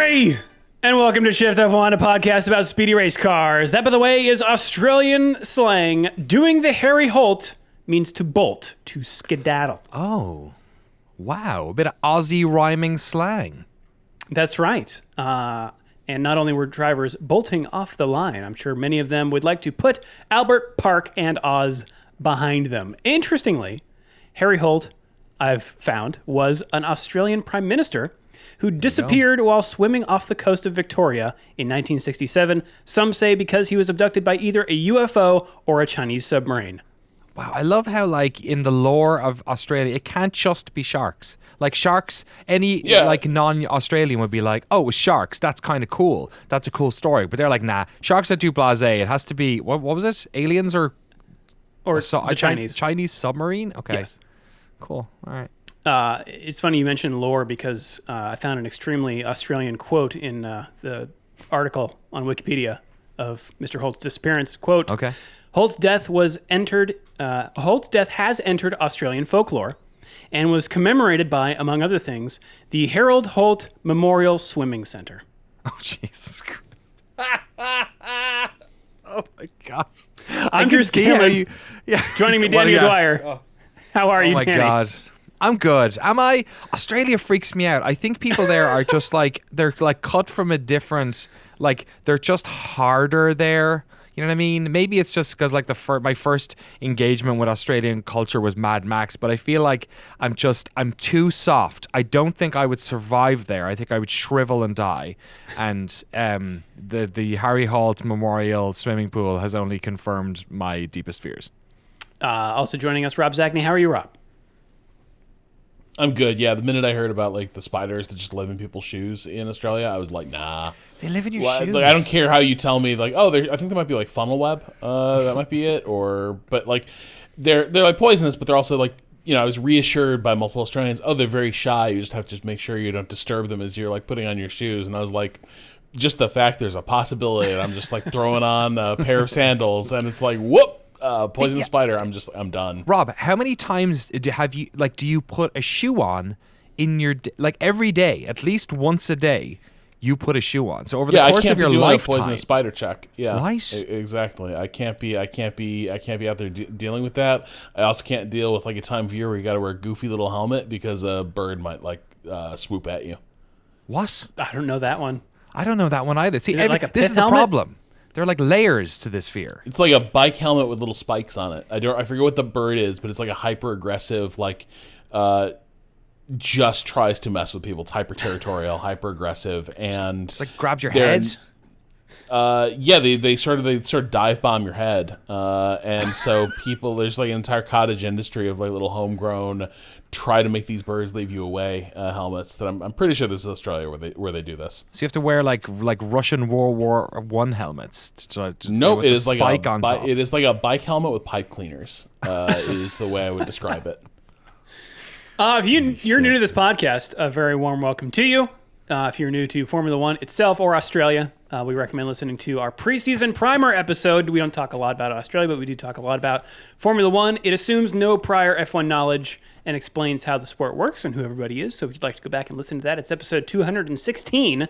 Howdy! And welcome to Shift+F1, a podcast about speedy race cars. That, by the way, is Australian slang. Doing the Harry Holt means to bolt, to skedaddle. Oh, wow. A bit of Aussie rhyming slang. That's right. And not only were drivers bolting off the line, I'm sure many of them would like to put Albert, Park, and Oz behind them. Interestingly, Harry Holt, I've found, was an Australian prime minister who disappeared while swimming off the coast of Victoria in 1967. Some say because he was abducted by either a UFO or a Chinese submarine. Wow, I love how, like, in the lore of Australia, it can't just be sharks. Like, sharks, like, non-Australian would be like, oh, it was sharks. That's kind of cool. That's a cool story. But they're like, nah, sharks are too blasé. It has to be, what was it? Aliens or the Chinese. Chinese submarine? Okay. Yes. Cool. All right. It's funny you mentioned lore because I found an extremely Australian quote in the article on Wikipedia of Mr. Holt's disappearance. Quote, okay. Holt's death has entered Australian folklore and was commemorated by, among other things, the Harold Holt Memorial Swimming Center. Oh, Jesus Christ. Oh, my gosh. Andrew Scanlon, joining me, Danny O'Dwyer. Oh. How are you, Danny? Oh, my God. I'm good. Am I? Australia freaks me out. I think people there are just like, they're like cut from a different, like, they're just harder there. You know what I mean? Maybe it's just because, like, my first engagement with Australian culture was Mad Max, but I feel like I'm too soft. I don't think I would survive there. I think I would shrivel and die. And the Harry Holt Memorial Swimming Pool has only confirmed my deepest fears. Also joining us, Rob Zachney. How are you, Rob? I'm good. Yeah, the minute I heard about, like, the spiders that just live in people's shoes in Australia, I was like, nah. They live in your shoes. Like, I don't care how you tell me, like, oh, I think there might be, like, funnel web. That might be it. But like, they're like poisonous, but they're also, like, you know, I was reassured by multiple Australians, oh, they're very shy. You just have to make sure you don't disturb them as you're, like, putting on your shoes. And I was like, just the fact there's a possibility, and I'm just, like, throwing on a pair of sandals, and it's like, whoop. Poison spider. I'm done. Rob, how many times do you put a shoe on in your every day, at least once a day? You put a shoe on. So over the course of your lifetime, a poisonous spider check. Yeah, right. Exactly. I can't be out there dealing with that. I also can't deal with, like, a time of year where you got to wear a goofy little helmet because a bird might swoop at you. What? I don't know that one. I don't know that one either. See, this is the problem. There are, like, layers to this fear. It's like a bike helmet with little spikes on it. I forget what the bird is, but it's like a hyper aggressive, like, just tries to mess with people. It's hyper territorial, hyper aggressive, and just like grabs your head. They sort of dive bomb your head, and so there's like an entire cottage industry of, like, little homegrown try to make these birds leave you away helmets. That I'm pretty sure this is Australia where they do this. So you have to wear like Russian World War I helmets. Nope, it is like a bike helmet with pipe cleaners. Is the way I would describe it. If you're new to this podcast, a very warm welcome to you. If you're new to Formula One itself or Australia, we recommend listening to our preseason primer episode. We don't talk a lot about Australia, but we do talk a lot about Formula One. It assumes no prior F1 knowledge and explains how the sport works and who everybody is. So if you'd like to go back and listen to that, it's episode 216.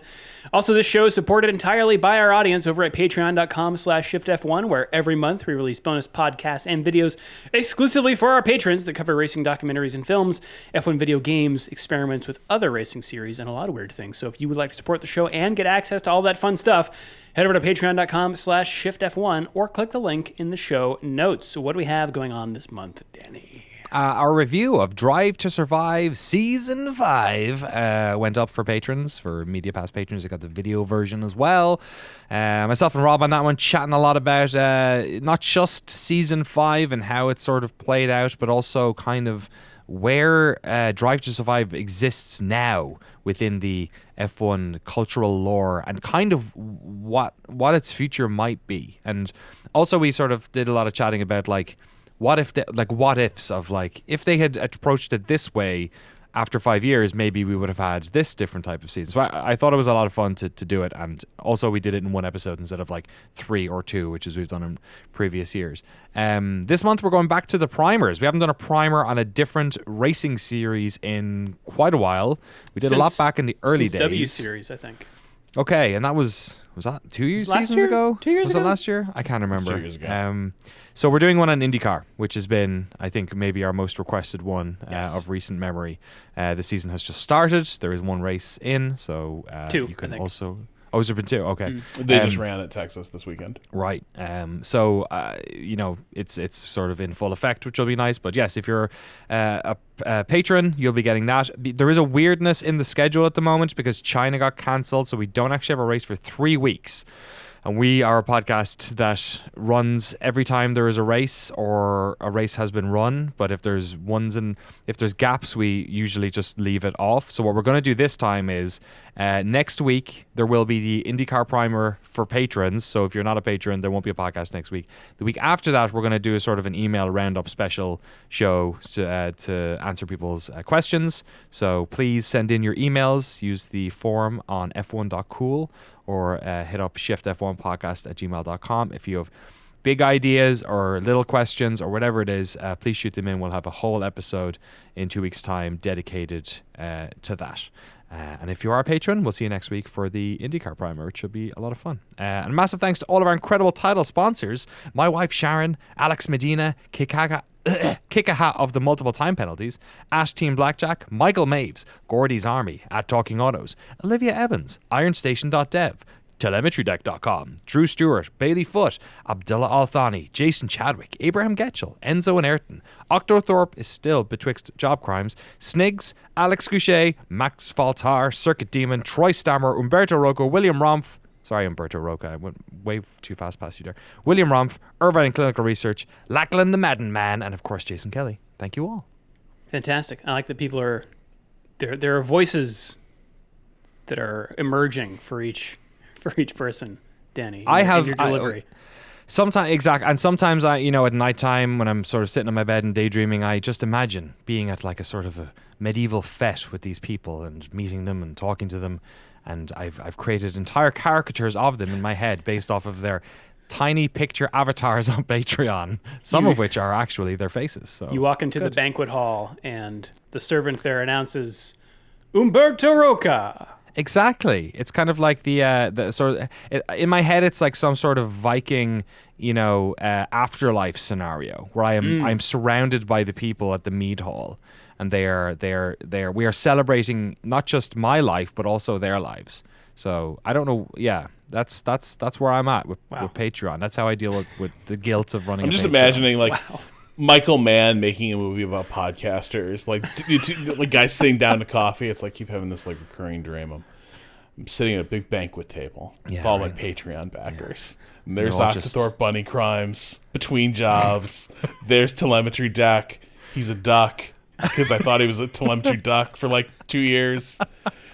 Also, this show is supported entirely by our audience over at patreon.com/shiftf1, where every month we release bonus podcasts and videos exclusively for our patrons that cover racing documentaries and films, F1 video games, experiments with other racing series, and a lot of weird things. So if you would like to support the show and get access to all that fun stuff, head over to patreon.com/shiftf1 or click the link in the show notes. So what do we have going on this month, Danny? Our review of Drive to Survive Season 5 went up for patrons, for Media Pass patrons. I got the video version as well. Myself and Rob on that one chatting a lot about not just Season 5 and how it sort of played out, but also kind of where Drive to Survive exists now within the F1 cultural lore and kind of what its future might be. And also we sort of did a lot of chatting about like, what ifs of like, if they had approached it this way after 5 years, maybe we would have had this different type of season. So I thought it was a lot of fun to do it. And also we did it in one episode instead of like 3 or 2, which is we've done in previous years. This month we're going back to the primers. We haven't done a primer on a different racing series in quite a while. We did a lot back in the early days. W series, I think. Okay, and that was that 2 last seasons year? ago? 2 years was ago? it last year? I can't remember. 2 years ago. So we're doing one on IndyCar, which has been, I think, maybe our most requested one Yes. of recent memory. The season has just started. There is one race in, so Two, you I can think. also. Oh, has there been two? Okay. They just ran at Texas this weekend. Right. So it's sort of in full effect, which will be nice. But yes, if you're a patron, you'll be getting that. There is a weirdness in the schedule at the moment because China got cancelled, so we don't actually have a race for 3 weeks. And we are a podcast that runs every time there is a race or a race has been run. But if there's gaps, we usually just leave it off. So what we're going to do this time is next week there will be the IndyCar primer for patrons. So if you're not a patron, there won't be a podcast next week. The week after that, we're going to do a sort of an email roundup special show to answer people's questions. So please send in your emails. Use the form on f1.cool. Or hit up shiftf1podcast@gmail.com. If you have big ideas or little questions or whatever it is, please shoot them in. We'll have a whole episode in 2 weeks' time dedicated to that. And if you are a patron, we'll see you next week for the IndyCar primer, which should be a lot of fun. And massive thanks to all of our incredible title sponsors: my wife Sharon, Alex Medina, Kikaha of the multiple time penalties, Ash Team Blackjack, Michael Maves, Gordy's Army, at Talking Autos, Olivia Evans, IronStation.dev, telemetrydeck.com, Drew Stewart, Bailey Foote, Abdullah Al-Thani, Jason Chadwick, Abraham Getchell, Enzo and Ayrton, Octothorpe is still betwixt job crimes, Snigs, Alex Goucher, Max Faltar, Circuit Demon, Troy Stammer, Umberto Rocco, William Romph, sorry, Umberto Roca, I went way too fast past you there. William Romph, Irvine Clinical Research, Lachlan the Madden Man, and of course Jason Kelly. Thank you all. Fantastic. I like that people are there are voices that are emerging for each person, Danny. I have your delivery. Sometimes and sometimes I, at nighttime when I'm sort of sitting on my bed and daydreaming, I just imagine being at like a sort of a medieval fete with these people and meeting them and talking to them. And I've created entire caricatures of them in my head based off of their tiny picture avatars on Patreon, some of which are actually their faces. So you walk into the banquet hall and the servant there announces, Umberto Roca. Exactly. It's kind of like the sort of in my head. It's like some sort of Viking, afterlife scenario where I'm surrounded by the people at the mead hall, and we are celebrating not just my life but also their lives. So I don't know. Yeah, that's where I'm at with Patreon. That's how I deal with the guilt of running. I'm just Patreon. imagining Michael Mann making a movie about podcasters, like guys sitting down to coffee. It's like keep having this recurring dream. I'm sitting at a big banquet table with all my Patreon backers. Yeah. And there's Octothorpe Bunny Crimes, Between Jobs. There's Telemetry Deck. He's a duck because I thought he was a telemetry duck for 2 years.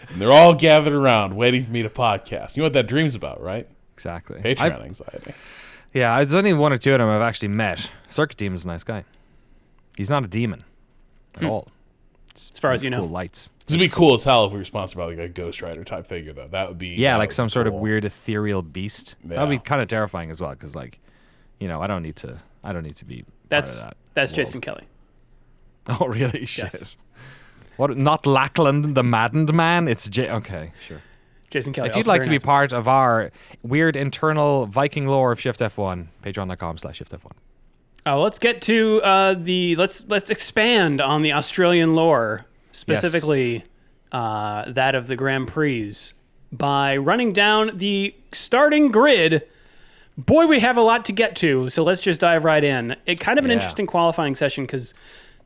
And they're all gathered around waiting for me to podcast. You know what that dream's about, right? Exactly. Patreon anxiety. Yeah, there's only one or two of them I've actually met. Circuit Demon's a nice guy. He's not a demon at all. As far as you know. Cool lights. This would be cool as hell if we were sponsored by a Ghost Rider type figure, though. That would be like some sort of weird ethereal beast. Yeah. That would be kind of terrifying as well, because I don't need to be. That's part of that's world. Jason Kelly. Oh really? Shit. Yes. What? Not Lachlan the Maddened Man? It's okay, sure. Jason Kelly. If you'd like to be part of our weird internal Viking lore of Shift F1, patreon.com/ShiftF1. Let's get to let's expand on the Australian lore, specifically that of the Grand Prix, by running down the starting grid. Boy, we have a lot to get to, so let's just dive right in. Kind of an interesting qualifying session because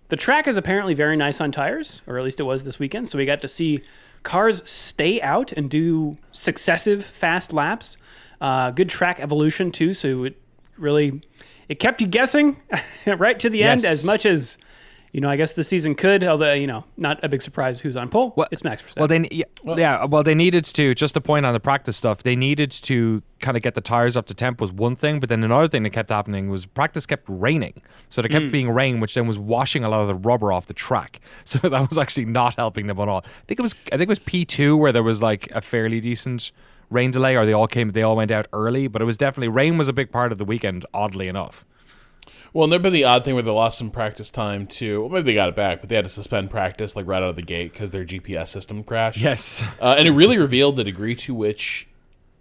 the track is apparently very nice on tires, or at least it was this weekend. So we got to see cars stay out and do successive fast laps. Good track evolution too, so it kept you guessing right to the end, as much as I guess the season could. Although not a big surprise who's on pole. It's Max Verstappen. Well, they needed to, just to point on the practice stuff, they needed to kind of get the tires up to temp was one thing, but then another thing that kept happening was practice kept raining. So there kept being rain, which then was washing a lot of the rubber off the track. So that was actually not helping them at all. I think it was P2 where there was a fairly decent rain delay, or they all went out early, but it was definitely rain was a big part of the weekend, oddly enough. Well, and there'd been the odd thing where they lost some practice time too. Well, maybe they got it back, but they had to suspend practice like right out of the gate because their GPS system crashed. Yes. And it really revealed the degree to which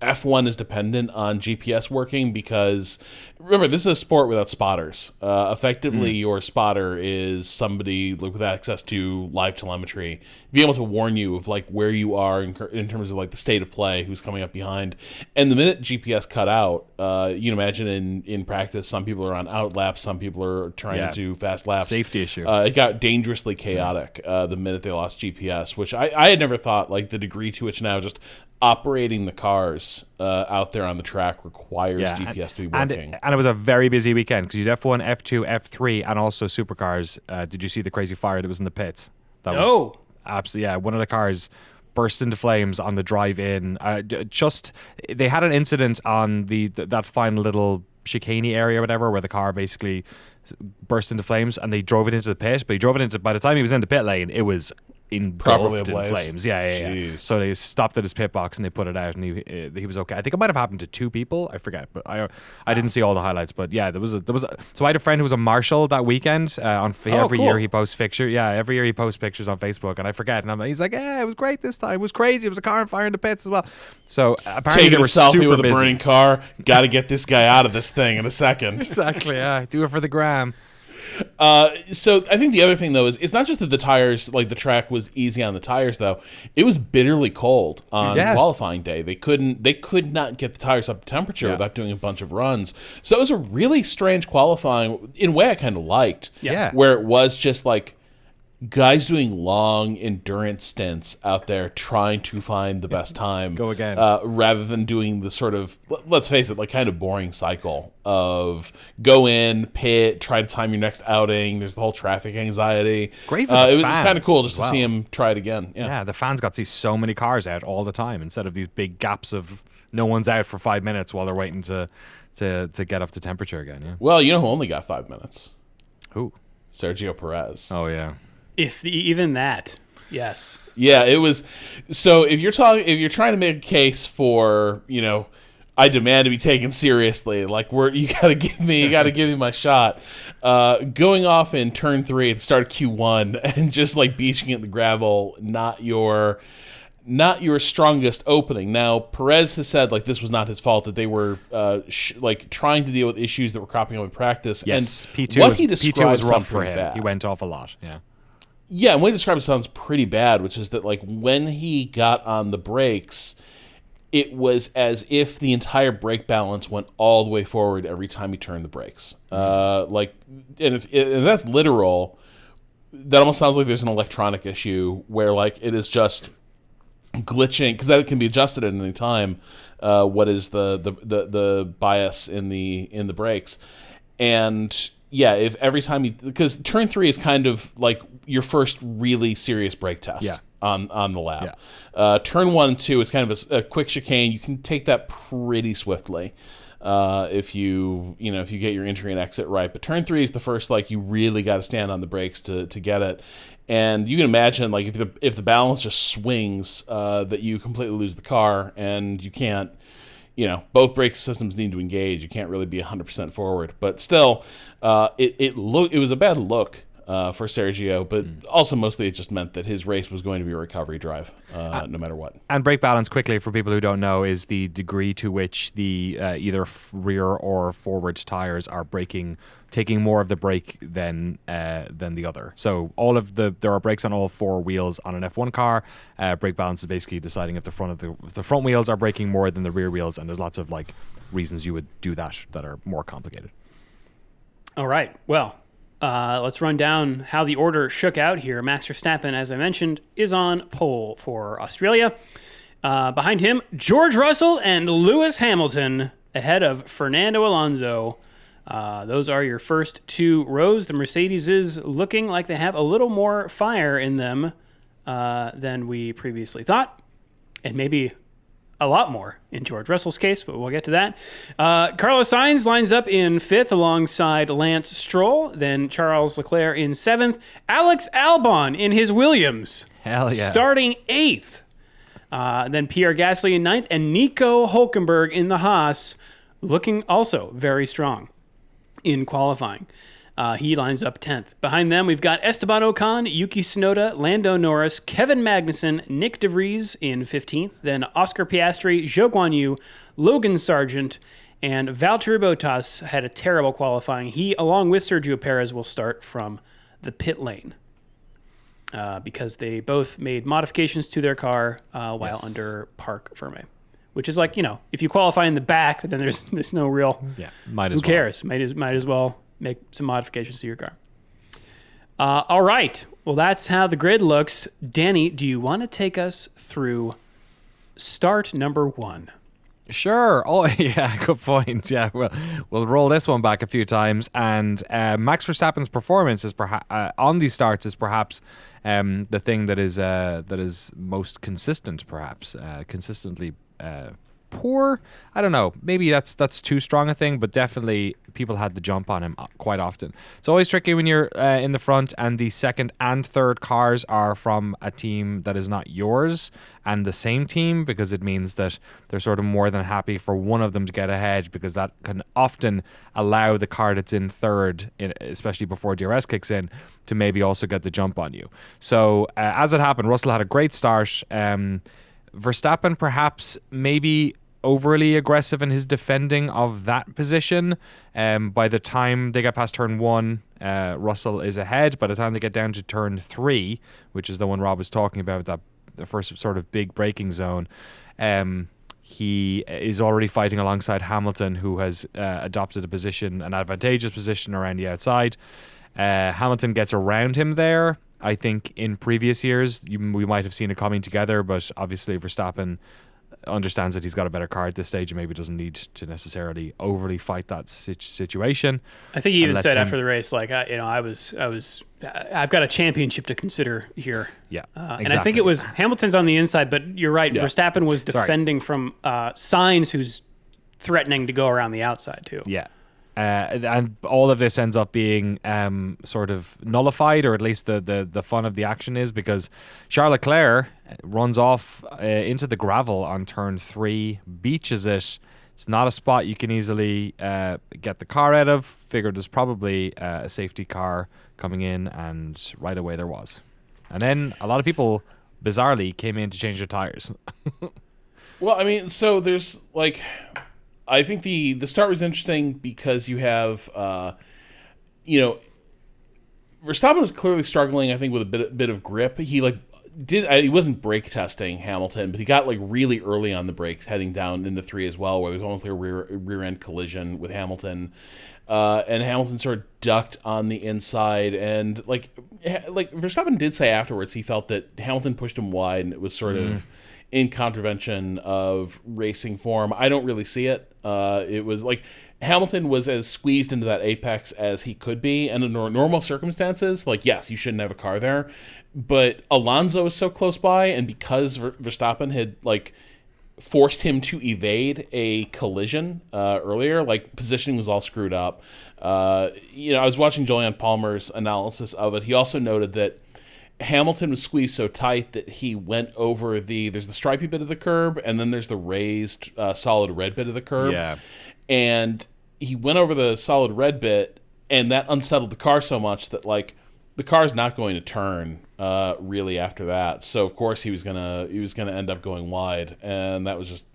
F1 is dependent on GPS working because, remember, this is a sport without spotters. Effectively, your spotter is somebody with access to live telemetry, be able to warn you of like where you are in terms of like the state of play, who's coming up behind. And the minute GPS cut out, you can imagine in practice, some people are on out laps, some people are trying to fast laps. Safety issue. It got dangerously chaotic the minute they lost GPS, which I had never thought like the degree to which now just operating the cars out there on the track requires GPS to be working. And it was a very busy weekend because you had F1, F2, F3, and also supercars. Did you see the crazy fire that was in the pits? That was absolutely, one of the cars burst into flames on the drive-in. They had an incident on that final little chicaney area or whatever where the car basically burst into flames and they drove it into the pit. But by the time he was in the pit lane, it was engulfed in flames. Yeah. So they stopped at his pit box and they put it out, and he was okay. I think it might have happened to 2 people. I forget, but I didn't see all the highlights. But yeah, there was. So I had a friend who was a marshal that weekend. Every year he posts pictures. Yeah, every year he posts pictures on Facebook, and I forget. And he's like, yeah, it was great this time. It was crazy. It was a car on fire in the pits as well. So apparently taking they a were selfie super with a busy. burning car. Got to get this guy out of this thing in a second. Exactly. Yeah, do it for the gram. So I think the other thing though is it's not just that the tires, like the track was easy on the tires though. It was bitterly cold on qualifying day. They could not get the tires up to temperature without doing a bunch of runs. So it was a really strange qualifying in a way I kind of liked. Yeah. Where it was just like guys doing long endurance stints out there trying to find the best time. Go again. Rather than doing the sort of, let's face it, like kind of boring cycle of go in, pit, try to time your next outing. There's the whole traffic anxiety. Great for the fans. It was fans kind of cool just as well. to see him try it again. Yeah, the fans got to see so many cars out all the time instead of these big gaps of no one's out for 5 minutes while they're waiting to get up to temperature again. Yeah. Well, you know who only got 5 minutes? Who? Sergio Perez. Oh yeah. Even that, yes. Yeah, it was. So if you're trying to make a case for, I demand to be taken seriously, like you gotta give me my shot. Going off in turn 3 at the start of Q1 and just like beaching at the gravel, not your strongest opening. Now Perez has said like this was not his fault, that they were trying to deal with issues that were cropping up in practice. Yes, and P2 was rough for him. bad. He went off a lot. Yeah. Yeah, and what he described sounds pretty bad, which is that like when he got on the brakes, it was as if the entire brake balance went all the way forward every time he turned the brakes. And that's literal. That almost sounds like there's an electronic issue where like it is just glitching, because that can be adjusted at any time. What is the bias in the brakes, and yeah, if every time because turn 3 is kind of like your first really serious brake test on the lap. Yeah. Turn 1 and 2 is kind of a quick chicane. You can take that pretty swiftly if you get your entry and exit right. But turn 3 is the first, like, you really got to stand on the brakes to get it. And you can imagine, like, if the balance just swings, that you completely lose the car, and you can't. Both brake systems need to engage. You can't really be 100% forward. But still, it was a bad look for Sergio, but also mostly it just meant that his race was going to be a recovery drive, no matter what. And brake balance, quickly, for people who don't know, is the degree to which the either rear or forward tires are taking more of the brake than the other. So there are brakes on all 4 wheels on an F1 car. Brake balance is basically deciding if the front wheels are braking more than the rear wheels, and there's lots of like reasons you would do that are more complicated. All right. Well, let's run down how the order shook out here. Max Verstappen, as I mentioned, is on pole for Australia. Behind him, George Russell and Lewis Hamilton, ahead of Fernando Alonso. Those are your first 2 rows. The Mercedes is looking like they have a little more fire in them than we previously thought, and maybe a lot more in George Russell's case, but we'll get to that. Carlos Sainz lines up in 5th alongside Lance Stroll, then Charles Leclerc in 7th, Alex Albon in his Williams, hell yeah, starting 8th. Then Pierre Gasly in 9th, and Nico Hulkenberg in the Haas, looking also very strong. in qualifying. He lines up 10th. Behind them, we've got Esteban Ocon, Yuki Tsunoda, Lando Norris, Kevin Magnussen, Nick DeVries in 15th, then Oscar Piastri, Zhou Guanyu, Logan Sargent, and Valtteri Bottas had a terrible qualifying. He, along with Sergio Perez, will start from the pit lane because they both made modifications to their car while under parc fermé. Which is like, if you qualify in the back, then there's no real... Yeah, might as who well. cares? Might as well make some modifications to your car. All right. Well, that's how the grid looks. Danny, do you want to take us through start number 1? Sure. Oh, yeah, good point. Yeah, we'll roll this one back a few times. And Max Verstappen's performance is on these starts is perhaps the thing that is most consistent, perhaps consistently poor. I don't know. Maybe that's too strong a thing, but definitely people had the jump on him quite often. It's always tricky when you're in the front and the second and third cars are from a team that is not yours and the same team, because it means that they're sort of more than happy for one of them to get ahead, because that can often allow the car that's in third, especially before DRS kicks in, to maybe also get the jump on you. So as it happened, Russell had a great start. Verstappen perhaps maybe overly aggressive in his defending of that position. By the time they get past turn 1, Russell is ahead. By the time they get down to turn 3, which is the one Rob was talking about, the first sort of big braking zone, he is already fighting alongside Hamilton, who has adopted an advantageous position around the outside. Hamilton gets around him there. I think in previous years we might have seen it coming together, but obviously Verstappen understands that he's got a better car at this stage and maybe doesn't need to necessarily overly fight that situation. I think he even said after the race, like, I've got a championship to consider here. Yeah, exactly. And I think it was Hamilton's on the inside, but you're right. Yeah. Verstappen was defending from Sainz, who's threatening to go around the outside too. Yeah. And all of this ends up being sort of nullified, or at least the fun of the action is, because Charles Leclerc runs off into the gravel on turn 3, beaches it. It's not a spot you can easily get the car out of. Figured there's probably a safety car coming in, and right away there was. And then a lot of people, bizarrely, came in to change their tires. Well, I mean, so there's like... I think the start was interesting because you have, Verstappen was clearly struggling, I think, with a bit of grip. He he wasn't brake testing Hamilton, but he got really early on the brakes heading down into 3 as well, where there's almost like a rear end collision with Hamilton. And Hamilton sort of ducked on the inside, and like Verstappen did say afterwards he felt that Hamilton pushed him wide, and it was sort of in contravention of racing form. I don't really see it. It was like Hamilton was as squeezed into that apex as he could be, and in normal circumstances, yes, you shouldn't have a car there, but Alonso is so close by, and because Verstappen had forced him to evade a collision earlier, positioning was all screwed up. I was watching Julian Palmer's analysis of it. He also noted that Hamilton was squeezed so tight that he went over there's the stripy bit of the curb, and then there's the raised solid red bit of the curb. Yeah. And he went over the solid red bit, and that unsettled the car so much that the car's not going to turn really after that. So of course he was gonna end up going wide, and that was just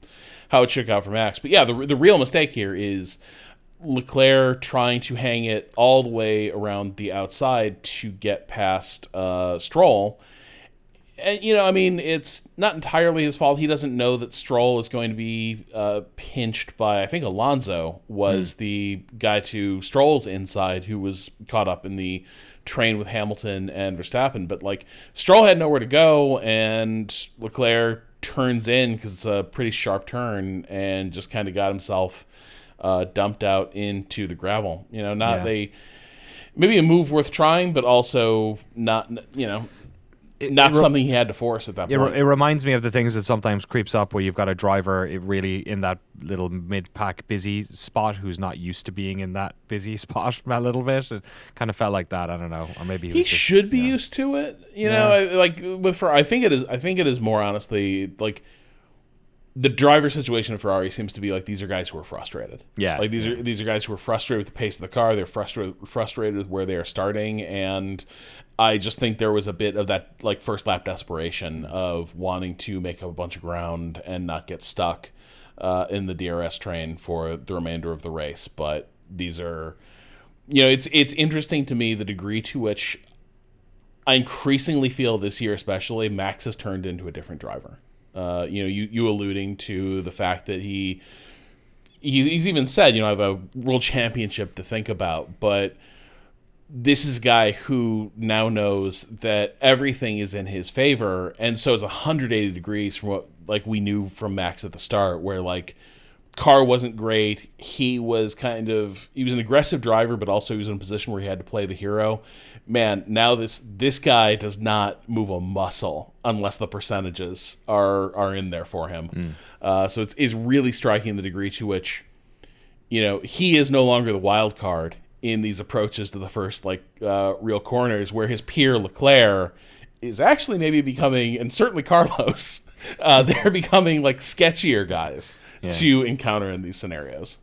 how it shook out for Max. But yeah, the real mistake here is Leclerc trying to hang it all the way around the outside to get past Stroll. And, it's not entirely his fault. He doesn't know that Stroll is going to be pinched by, I think Alonso was the guy to Stroll's inside who was caught up in the train with Hamilton and Verstappen. But, Stroll had nowhere to go, and Leclerc turns in because it's a pretty sharp turn and just kind of got himself dumped out into the gravel. Maybe a move worth trying, but also not something he had to force at that point. It reminds me of the things that sometimes creeps up where you've got a driver really in that little mid-pack busy spot who's not used to being in that busy spot a little bit. It kind of felt like that. I don't know, or maybe he should be used to it. I think it is more honestly the driver situation of Ferrari seems to be like these are guys who are frustrated. Yeah. Like these are guys who are frustrated with the pace of the car. They're frustrated with where they are starting, and I just think there was a bit of that like first lap desperation of wanting to make up a bunch of ground and not get stuck in the DRS train for the remainder of the race. But these are, it's interesting to me the degree to which I increasingly feel this year, especially, Max has turned into a different driver. You alluding to the fact that he's even said, I have a world championship to think about, but this is a guy who now knows that everything is in his favor, and so it's 180 degrees from what like we knew from Max at the start, where like car wasn't great. He was an aggressive driver, but also he was in a position where he had to play the hero. Man, now this guy does not move a muscle unless the percentages are in there for him. So it's really striking the degree to which, he is no longer the wild card in these approaches to the first real corners, where his peer Leclerc is actually maybe becoming, and certainly Carlos, they're becoming like sketchier guys to encounter in these scenarios.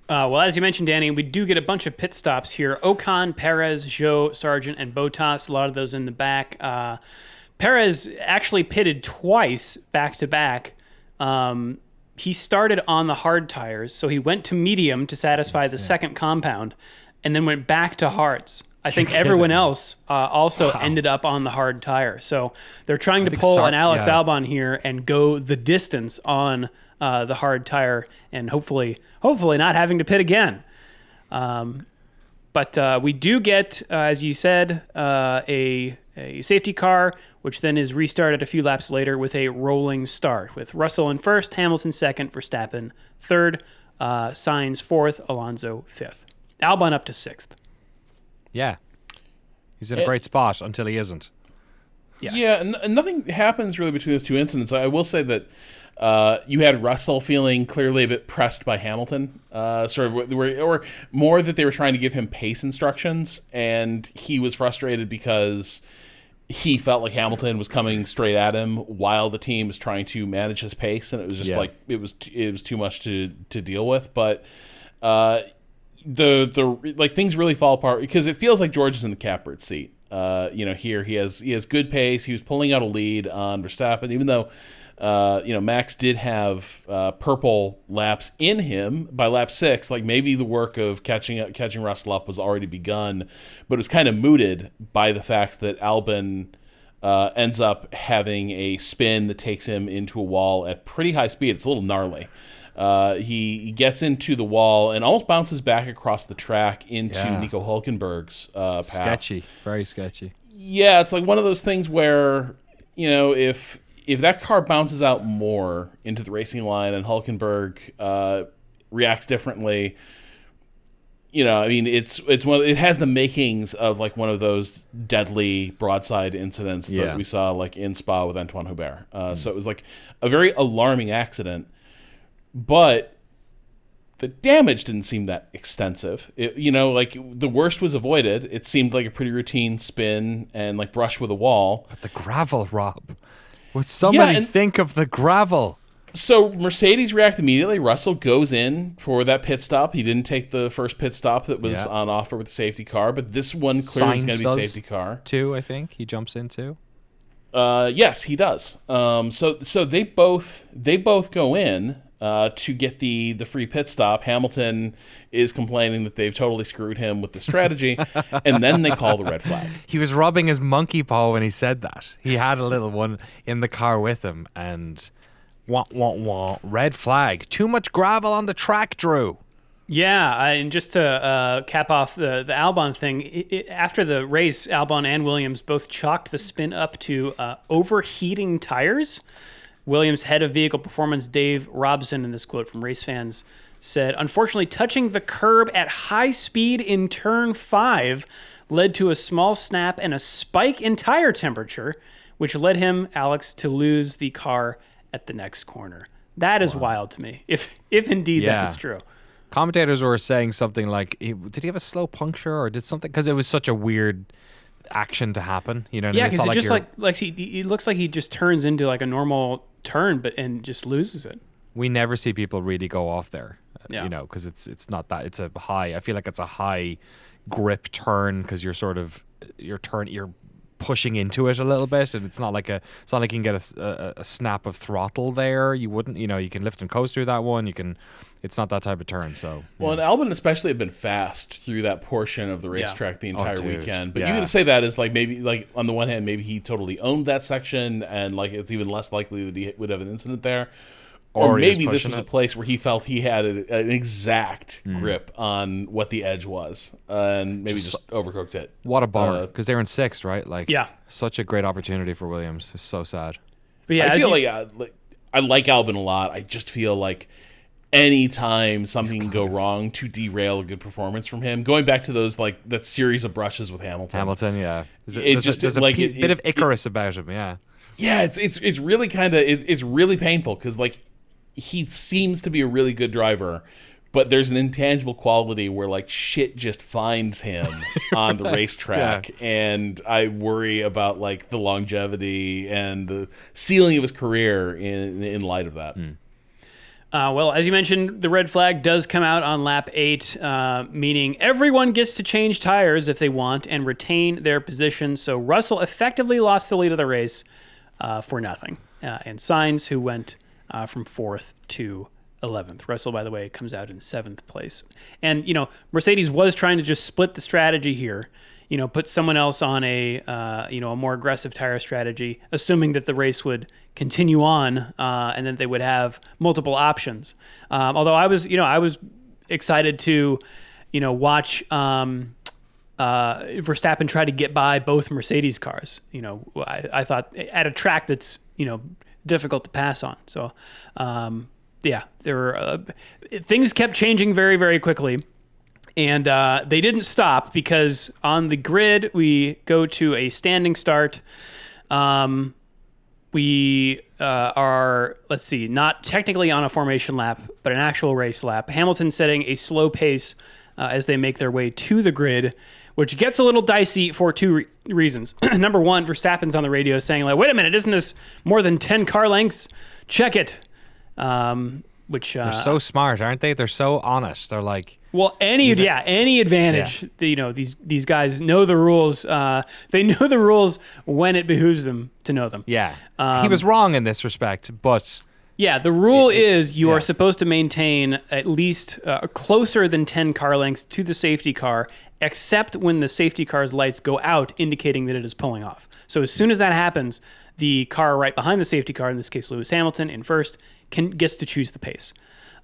Well, as you mentioned, Danny, we do get a bunch of pit stops here. Ocon, Perez, Zhou, Sargent, and Bottas, a lot of those in the back. Perez actually pitted twice back-to-back. He started on the hard tires, so he went to medium to satisfy the second compound, and then went back to hards. I think everyone else also ended up on the hard tire. So they're trying to pull an Alex Albon here and go the distance on the hard tire, and hopefully not having to pit again. But we do get, as you said, a safety car, which then is restarted a few laps later with a rolling start, with Russell in first, Hamilton second, Verstappen third, Sainz fourth, Alonso fifth. Albon up to sixth. Yeah. He's in a great spot until he isn't. Yes. Yeah, and nothing happens really between those two incidents. I will say that you had Russell feeling clearly a bit pressed by Hamilton, or more that they were trying to give him pace instructions, and he was frustrated because he felt like Hamilton was coming straight at him while the team was trying to manage his pace, and it was just it was too much to deal with. But the things really fall apart because it feels like George is in the catbird seat. Here he has good pace. He was pulling out a lead on Verstappen, even though Max did have purple laps in him by lap 6. Like maybe the work of catching Russell up was already begun, but it was kind of mooted by the fact that Albon ends up having a spin that takes him into a wall at pretty high speed. It's a little gnarly. He gets into the wall and almost bounces back across the track into Nico Hülkenberg's path. Sketchy, very sketchy. Yeah, it's like one of those things where, if that car bounces out more into the racing line and Hülkenberg reacts differently, it has the makings of like one of those deadly broadside incidents that we saw like in Spa with Antoine Hubert. So it was like a very alarming accident. But the damage didn't seem that extensive. The worst was avoided. It seemed like a pretty routine spin and like brush with a wall. But the gravel, Rob. Would somebody think of the gravel? So Mercedes react immediately. Russell goes in for that pit stop. He didn't take the first pit stop that was on offer with the safety car, but this one clearly is going to be safety car. Too, I think he jumps into. Yes, he does. So they both go in. To get the free pit stop. Hamilton is complaining that they've totally screwed him with the strategy, and then they call the red flag. He was rubbing his monkey paw when he said that. He had a little one in the car with him, and red flag. Too much gravel on the track, Drew. Yeah, and just to cap off the Albon thing, after the race, Albon and Williams both chalked the spin up to overheating tires. Williams' head of vehicle performance, Dave Robson, in this quote from Race Fans, said, "Unfortunately, touching the curb at high speed in turn 5 led to a small snap and a spike in tire temperature, which led him, Alex, to lose the car at the next corner." That is wild to me, if indeed that is true. Commentators were saying something like, did he have a slow puncture or did something? Because it was such a weird action to happen. You know what I Yeah, mean? It's because not it just you're- like he looks like he just turns into like a normal turn, and just loses it. we never see people really go off there. Yeah. You know, because it's not that. It's a high. I feel like it's a high grip turn because you're pushing into it a little bit, and it's not like you can get a snap of throttle there. You wouldn't, you can lift and coast through that one. It's not that type of turn. So Well, and Albon especially had been fast through that portion of the racetrack the entire dude. weekend. But Yeah. you could say that as like maybe like on the one hand, maybe he totally owned that section, and like it's even less likely that he would have an incident there. Or he was maybe this pushing was a it. place where he felt he had an exact grip on what the edge was, and maybe just overcooked it. what a bummer because they're in sixth, right? Like, Yeah. such a great opportunity for Williams. It's so sad. But yeah, I feel like I like Albon a lot. I just feel like anytime something can go wrong to derail a good performance from him, going back to those like that series of brushes with Hamilton. Yeah. There's a like bit of Icarus about him, yeah. Yeah, it's really kind of it's really painful because like he seems to be a really good driver, but there's an intangible quality where like shit just finds him on the racetrack, and I worry about like the longevity and the ceiling of his career in light of that. well, as you mentioned, the red flag does come out on lap 8, meaning everyone gets to change tires if they want and retain their position. So Russell effectively lost the lead of the race for nothing. And Sainz, who went from 4th to 11th. Russell, by the way, comes out in 7th place. And, Mercedes was trying to just split the strategy here, put someone else on a more aggressive tire strategy, assuming that the race would continue on and then they would have multiple options. Although I was excited to, watch Verstappen try to get by both Mercedes cars. I thought at a track that's, difficult to pass on. So, there were things kept changing very, very quickly. And they didn't stop because on the grid, we go to a standing start. We are, not technically on a formation lap, but an actual race lap. Hamilton setting a slow pace as they make their way to the grid, which gets a little dicey for two reasons. Number one, Verstappen's on the radio saying, like, wait a minute, isn't this more than 10 car lengths? Check it. Which They're so smart, aren't they? They're so honest. They're like, well, any advantage. Yeah. These guys know the rules. They know the rules when it behooves them to know them. yeah. He was wrong in this respect, but Yeah, the rule is you are supposed to maintain at least closer than 10 car lengths to the safety car, except when the safety car's lights go out, indicating that it is pulling off. So as soon as that happens, the car right behind the safety car, in this case Lewis Hamilton in first, gets to choose the pace.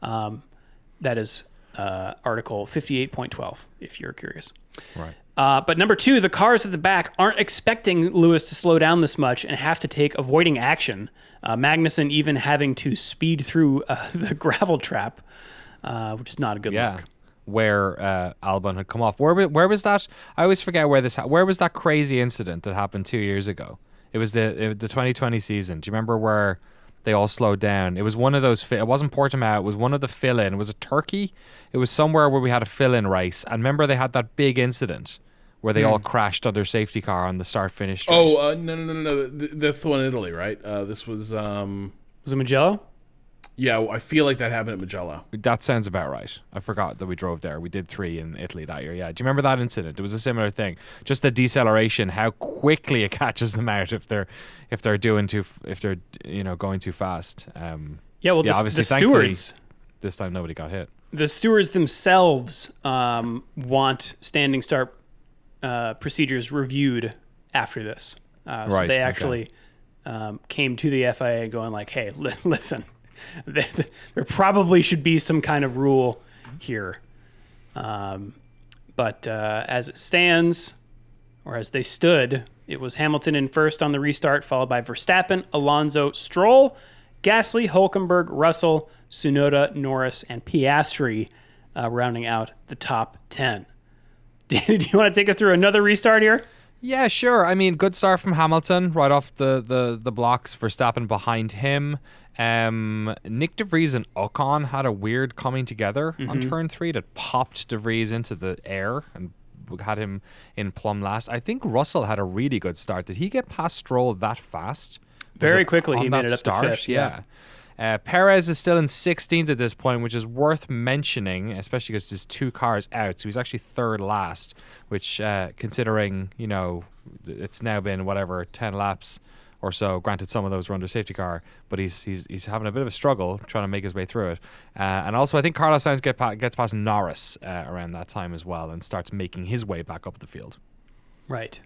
That is Article 58.12, if you're curious. right. But number two, the cars at the back aren't expecting Lewis to slow down this much and have to take avoiding action. Magnussen even having to speed through the gravel trap, which is not a good look. Where Albon had come off. Where was that? I always forget where was that crazy incident that happened 2 years ago? It was the 2020 season. Do you remember where they all slowed down? It was one of those. It wasn't Portimao. It was one of the fill-in. It was a Turkey. It was somewhere where we had a fill-in race. And remember they had that big incident where they all crashed on their safety car on the start-finish straight. Oh, no. That's the one in Italy, right? This was... Was it Mugello? Yeah, I feel like that happened at Mugello. That sounds about right. I forgot that we drove there. We did 3 in Italy that year. Yeah. Do you remember that incident? It was a similar thing. Just the deceleration, how quickly it catches them out if they're going too fast. The stewards. This time nobody got hit. The stewards themselves want standing start procedures reviewed after this. So they actually came to the FIA going like, hey, listen, there probably should be some kind of rule here. But as it stands, or as they stood, it was Hamilton in first on the restart, followed by Verstappen, Alonso, Stroll, Gasly, Hülkenberg, Russell, Tsunoda, Norris, and Piastri rounding out the top 10. Do you want to take us through another restart here? Yeah, sure. I mean, good start from Hamilton, right off the blocks. Verstappen behind him. Nick De Vries and Ocon had a weird coming together on turn 3 that popped De Vries into the air and had him in plumb last. I think Russell had a really good start. Did he get past Stroll that fast? Very quickly, on he that made it up start? to fifth. Yeah. Perez is still in 16th at this point, which is worth mentioning, especially because there's 2 cars out. So he's actually third last, which, considering, you know, it's now been, 10 laps or so. Granted, some of those were under safety car, but he's having a bit of a struggle trying to make his way through it. And also, I think Carlos Sainz gets past Norris around that time as well and starts making his way back up the field. Right.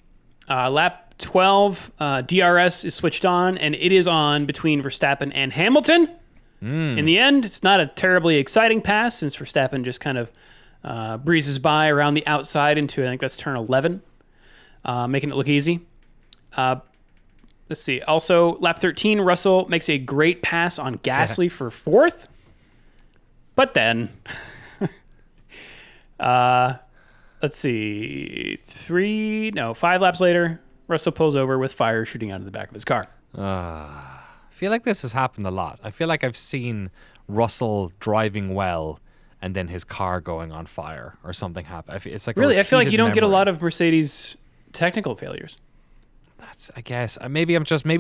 Lap 12, DRS is switched on, and it is on between Verstappen and Hamilton. In the end, it's not a terribly exciting pass since Verstappen just kind of breezes by around the outside into, I think that's turn 11, making it look easy. Let's see. Also, lap 13, Russell makes a great pass on Gasly for 4th. But then, let's see, 5 laps later, Russell pulls over with fire shooting out of the back of his car. I feel like this has happened a lot. I feel like I've seen Russell driving well and then his car going on fire or something happen. It's like really, I feel like you don't get a memory. lot of Mercedes technical failures. That's, I guess, maybe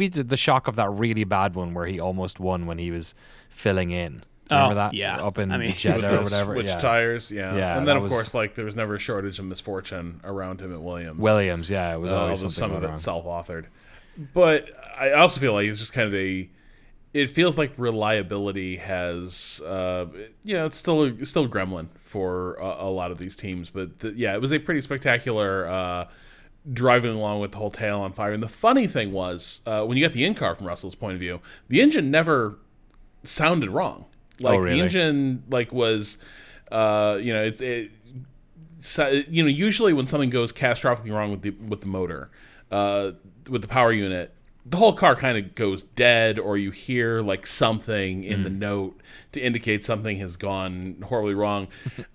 the shock of that really bad one where he almost won when he was filling in. Do you remember that? Yeah. Up in With Jeddah the or whatever. switch Yeah. tires, yeah. Yeah, And then, that of was- course, like there was never a shortage of misfortune around him at Williams. Yeah, it was always Although something some of going it on. self-authored. But I also feel like it's just kind of it feels like reliability has, it's still a gremlin for a lot of these teams. But it was a pretty spectacular driving along with the whole tail on fire. And the funny thing was, when you got the in-car from Russell's point of view, the engine never sounded wrong. Like really? the engine, was, usually when something goes catastrophically wrong with the motor, with the power unit, the whole car kind of goes dead, or you hear like something in the note to indicate something has gone horribly wrong.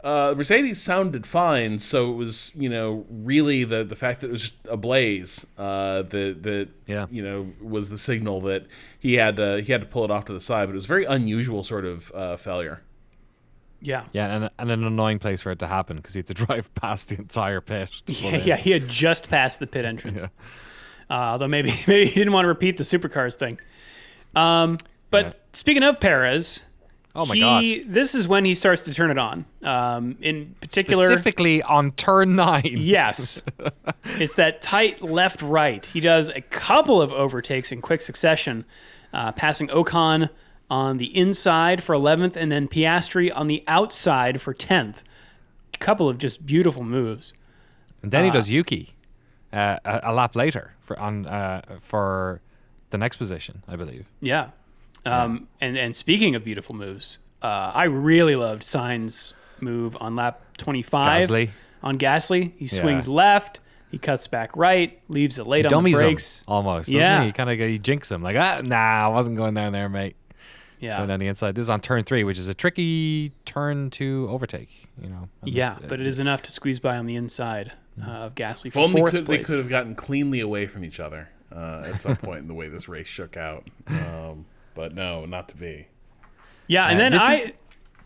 Mercedes sounded fine, so it was really the fact that it was just a blaze that was the signal that he had to pull it off to the side. But it was a very unusual sort of failure. Yeah. Yeah, and an annoying place for it to happen because he had to drive past the entire pit. Yeah, he had just passed the pit entrance. Yeah. Although maybe he didn't want to repeat the supercars thing. But speaking of Perez, Oh my God. this is when he starts to turn it on. In particular, Specifically on turn 9. yes, it's that tight left-right. He does a couple of overtakes in quick succession, passing Ocon on the inside for 11th and then Piastri on the outside for 10th. A couple of just beautiful moves. And then he does Yuki a lap later for the next position, I believe. Yeah. And speaking of beautiful moves, I really loved Sainz's move on lap 25 Gasly. on Gasly. He swings left, he cuts back right, leaves it late on the Dummies brakes. him almost. Yeah. Doesn't he? He jinxes him like, I wasn't going down there, mate. Yeah. Going down the inside. This is on turn 3, which is a tricky turn to overtake. Yeah, but it is enough to squeeze by on the inside of Gasly If for only fourth they place. could have gotten cleanly away from each other at some point in the way this race shook out. But no, not to be. Yeah, and then this I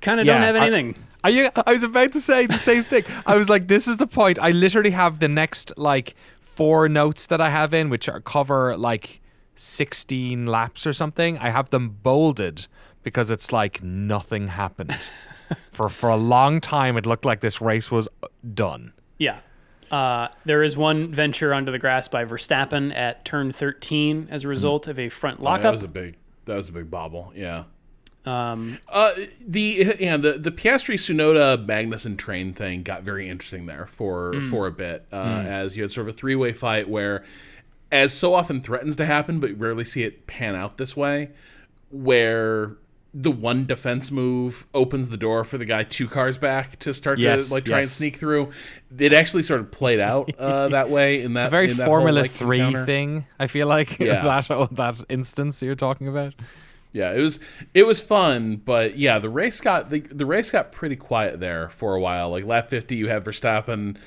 kind of don't have anything. I was about to say the same thing. I was like, this is the point. I literally have the next 4 notes that I have in, which cover 16 laps or something. I have them bolded because it's like nothing happened. For a long time, it looked like this race was done. Yeah. There is one venture under the grass by Verstappen at turn 13 as a result of a front lockup. That was a big bobble. Yeah. The Piastri Tsunoda Magnussen train thing got very interesting there for a bit, as you had sort of a 3-way fight where, as so often threatens to happen, but rarely see it pan out this way, where the one defense move opens the door for the guy 2 cars back to start to try and sneak through. It actually sort of played out that way. It's a very Formula whole, 3 encounter. thing, I feel like, Yeah. that instance you're talking about. Yeah, it was fun, but yeah, the race got pretty quiet there for a while. Like lap 50, you have Verstappen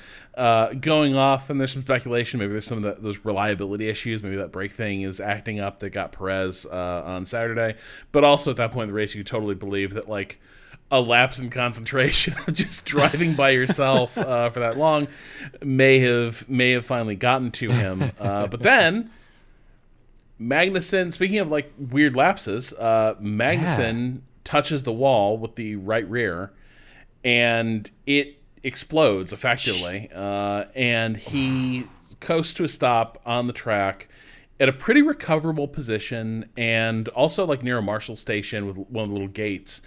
going off, and there's some speculation. Maybe there's some of those reliability issues. Maybe that brake thing is acting up that got Perez on Saturday. But also at that point in the race, you totally believe that like a lapse in concentration of just driving by yourself for that long may have finally gotten to him. But then Magnussen, speaking of like weird lapses, Magnussen touches the wall with the right rear, and it explodes effectively, and he coasts to a stop on the track at a pretty recoverable position, and also like near a Marshall station with one of the little gates.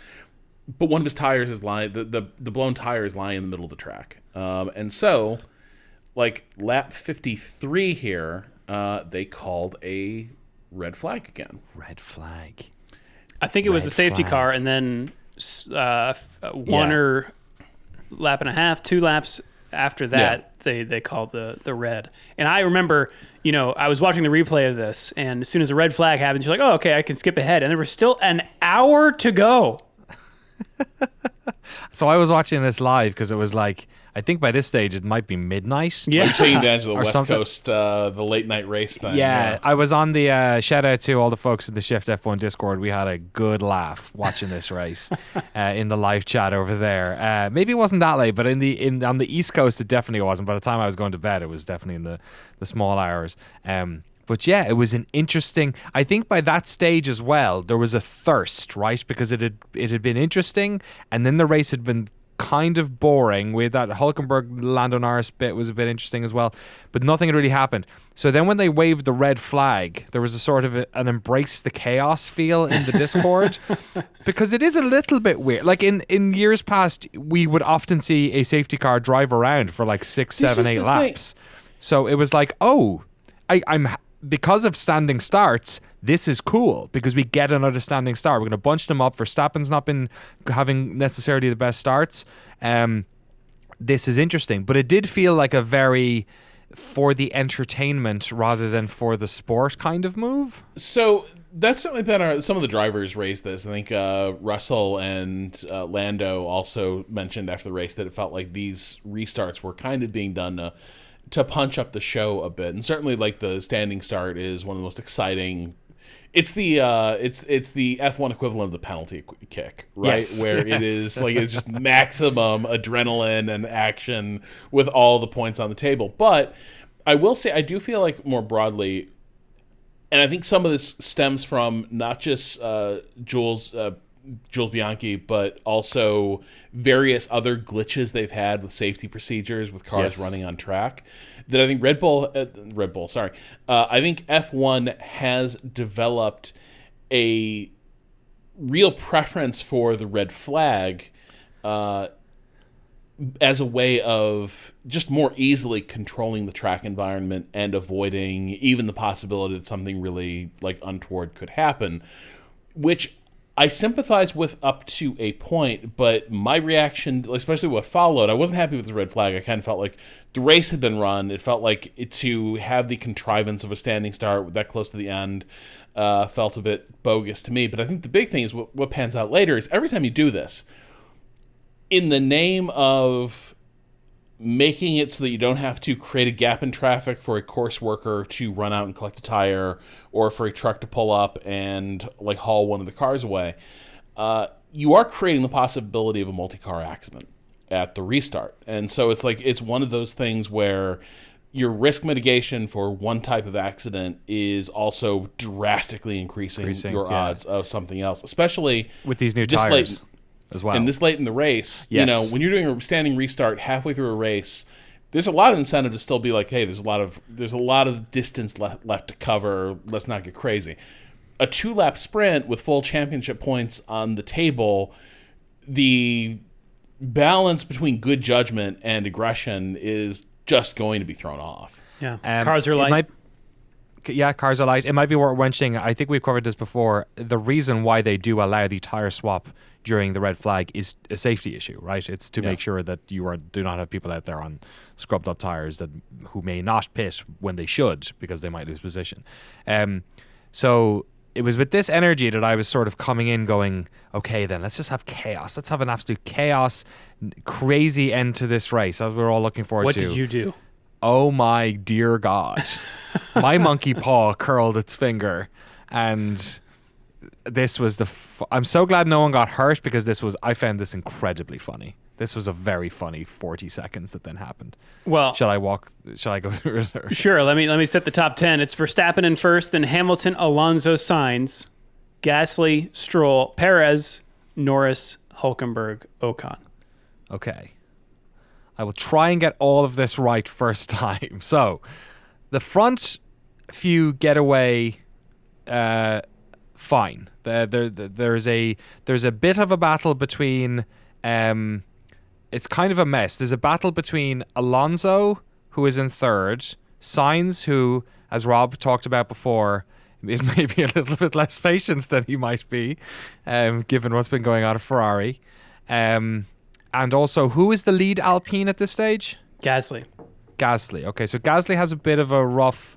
But one of his tires is lying, the blown tire is lying in the middle of the track, and so like lap 53 here, they called a red flag again. Red flag. I think it was a safety car, and then one or lap and a half, 2 laps after that, they called the red. And I remember, I was watching the replay of this, and as soon as a red flag happened, you're like, oh, okay, I can skip ahead. And there was still an hour to go. So I was watching this live because it was like, I think by this stage it might be midnight. Yeah, taking advantage of the West something. Coast, the late night race thing. Yeah, I was on the shout out to all the folks in the Shift+F1 Discord. We had a good laugh watching this race in the live chat over there. Maybe it wasn't that late, but on the East Coast it definitely wasn't. By the time I was going to bed, it was definitely in the small hours. But yeah, it was an interesting. I think by that stage as well, there was a thirst, right? Because it had been interesting, and then the race had been kind of boring. With that Hulkenberg Lando Norris bit was a bit interesting as well, but nothing had really happened. So then when they waved the red flag, there was a sort of an embrace the chaos feel in the Discord, because it is a little bit weird. Like in years past, we would often see a safety car drive around for like 6, 7, 8 laps. So it was like, oh, I'm because of standing starts, this is cool because we get another standing start. We're going to bunch them up. Verstappen's not been having necessarily the best starts. This is interesting, but it did feel like a very for the entertainment rather than for the sport kind of move. So that's certainly been some of the drivers raised this. I think Russell and Lando also mentioned after the race that it felt like these restarts were kind of being done to punch up the show a bit, and certainly like the standing start is one of the most exciting. It's the it's the F1 equivalent of the penalty kick, right? Yes, Where it is like it's just maximum adrenaline and action with all the points on the table. But I will say I do feel like more broadly, and I think some of this stems from not just Jules Bianchi, but also various other glitches they've had with safety procedures with cars running on track. That I think I think F1 has developed a real preference for the red flag as a way of just more easily controlling the track environment and avoiding even the possibility that something really like untoward could happen, which I sympathize with up to a point, but my reaction, especially what followed, I wasn't happy with the red flag. I kind of felt like the race had been run. It felt like to have the contrivance of a standing start that close to the end felt a bit bogus to me. But I think the big thing is what pans out later is every time you do this, in the name of making it so that you don't have to create a gap in traffic for a course worker to run out and collect a tire, or for a truck to pull up and like haul one of the cars away, you are creating the possibility of a multi-car accident at the restart. And so it's one of those things where your risk mitigation for one type of accident is also drastically increasing your odds of something else, especially with these new tires as well. And this late in the race, when you're doing a standing restart halfway through a race, there's a lot of incentive to still be like, hey, there's a lot of distance left to cover. Let's not get crazy. A 2-lap sprint with full championship points on the table, the balance between good judgment and aggression is just going to be thrown off. Yeah, cars are light. Cars are light. It might be worth mentioning, I think we've covered this before, the reason why they do allow the tire swap during the red flag is a safety issue, right? It's to make sure that you do not have people out there on scrubbed up tires who may not pit when they should because they might lose position. So it was with this energy that I was sort of coming in going, okay, then let's just have chaos. Let's have an absolute chaos, crazy end to this race. As we're all looking forward What to. did you do? Oh my dear God. My monkey paw curled its finger, and this was I'm so glad no one got hurt, because I found this incredibly funny. This was a very funny 40 seconds that then happened. Well, Shall I go through it? Or? sure. Let me set the top 10. It's Verstappen in first, then Hamilton, Alonso, Sainz, Gasly, Stroll, Perez, Norris, Hulkenberg, Ocon. Okay. I will try and get all of this right first time. So, the front few get away fine. There's a bit of a battle between it's kind of a mess. There's a battle between Alonso, who is in third, Sainz, who, as Rob talked about before, is maybe a little bit less patient than he might be, given what's been going on at Ferrari. And also, who is the lead Alpine at this stage? Gasly. Okay, so Gasly has a bit of a rough...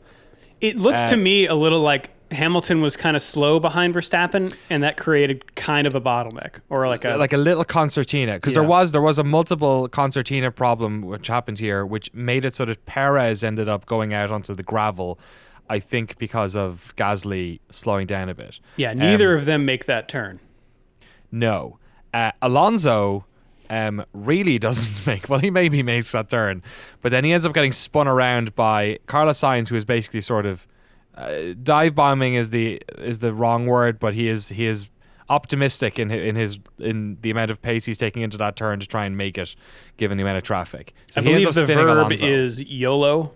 It looks to me a little like Hamilton was kind of slow behind Verstappen, and that created kind of a bottleneck, or like a little concertina, because there was a multiple concertina problem which happened here, which made it so that Perez ended up going out onto the gravel, I think because of Gasly slowing down a bit. Yeah, neither of them make that turn. No. Alonso really doesn't he maybe makes that turn, but then he ends up getting spun around by Carlos Sainz, who is basically sort of dive bombing is the wrong word, but he is optimistic in the amount of pace he's taking into that turn to try and make it, given the amount of traffic. So I he ends believe up the spinning verb Alonso. is YOLO.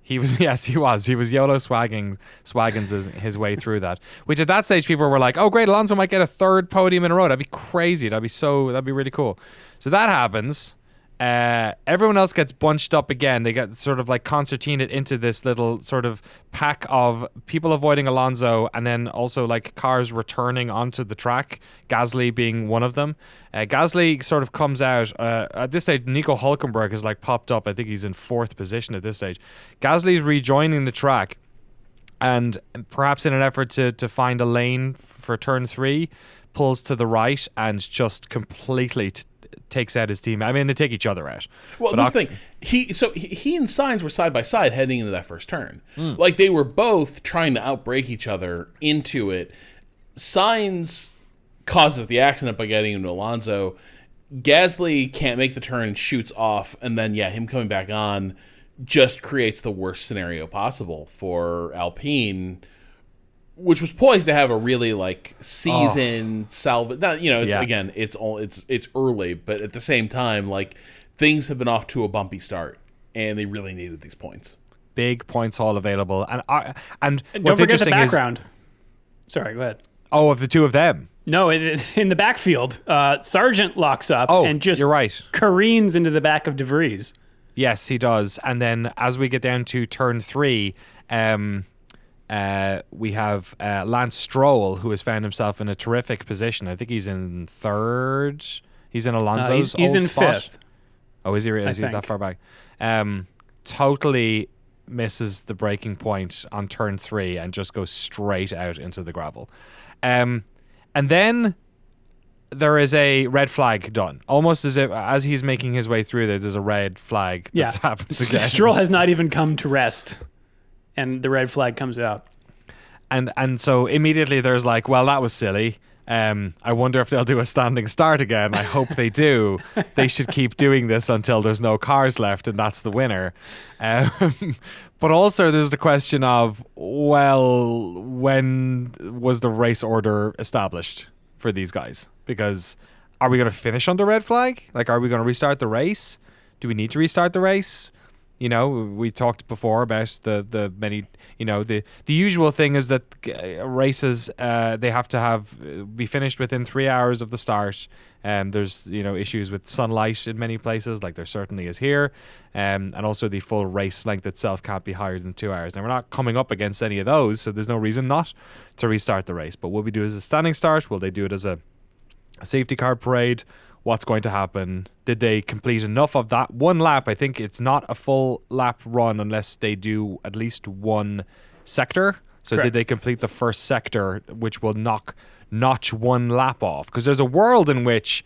He was YOLO swaggins his way through that, which at that stage people were like, oh great, Alonso might get a third podium in a row. That'd be crazy. That'd be really cool. So that happens. Everyone else gets bunched up again. They get sort of like concertinaed into this little sort of pack of people avoiding Alonso, and then also like cars returning onto the track, Gasly being one of them. Gasly sort of comes out at this stage. Nico Hulkenberg has like popped up. I think he's in fourth position at this stage. Gasly's rejoining the track, and perhaps in an effort to find a lane for turn 3, pulls to the right and just completely takes out his team. I mean, they take each other out. Well, but this thing, he and Sainz were side by side heading into that first turn. Like, they were both trying to outbrake each other into it. Sainz causes the accident by getting into Alonso. Gasly can't make the turn and shoots off, and then him coming back on just creates the worst scenario possible for Alpine, which was poised to have a really like season salvage. Again, it's early, but at the same time, like, things have been off to a bumpy start, and they really needed these points. Big points haul available, and Don't what's forget the interesting background. Sorry, go ahead. of the two of them. No, in the backfield, Sargent locks up and just you're right. careens into the back of De Vries. Yes, he does. And then as we get down to turn 3, we have Lance Stroll, who has found himself in a terrific position. I think he's in third. He's in Alonso's he's old in spot. fifth. Oh, is he? Is he that far back? Totally misses the breaking point on turn 3 and just goes straight out into the gravel. And then there is a red flag done. Almost as if, as he's making his way through there's a red flag that's happened again. Stroll has not even come to rest, and the red flag comes out. And so immediately there's like, well, that was silly. I wonder if they'll do a standing start again. I hope they do. They should keep doing this until there's no cars left, and that's the winner. But also there's the question of, well, when was the race order established for these guys? Because are we going to finish on the red flag? Like, are we going to restart the race? Do we need to restart the race? You know, we talked before about the many, the usual thing is that races, they have to be finished within 3 hours of the start. There's, issues with sunlight in many places, like there certainly is here. And also the full race length itself can't be higher than 2 hours. And we're not coming up against any of those, so there's no reason not to restart the race. But will we do it as a standing start? Will they do it as a safety car parade? What's going to happen? Did they complete enough of that one lap? I think it's not a full lap run unless they do at least one sector. So Correct. did they complete the first sector, which will notch one lap off? Because there's a world in which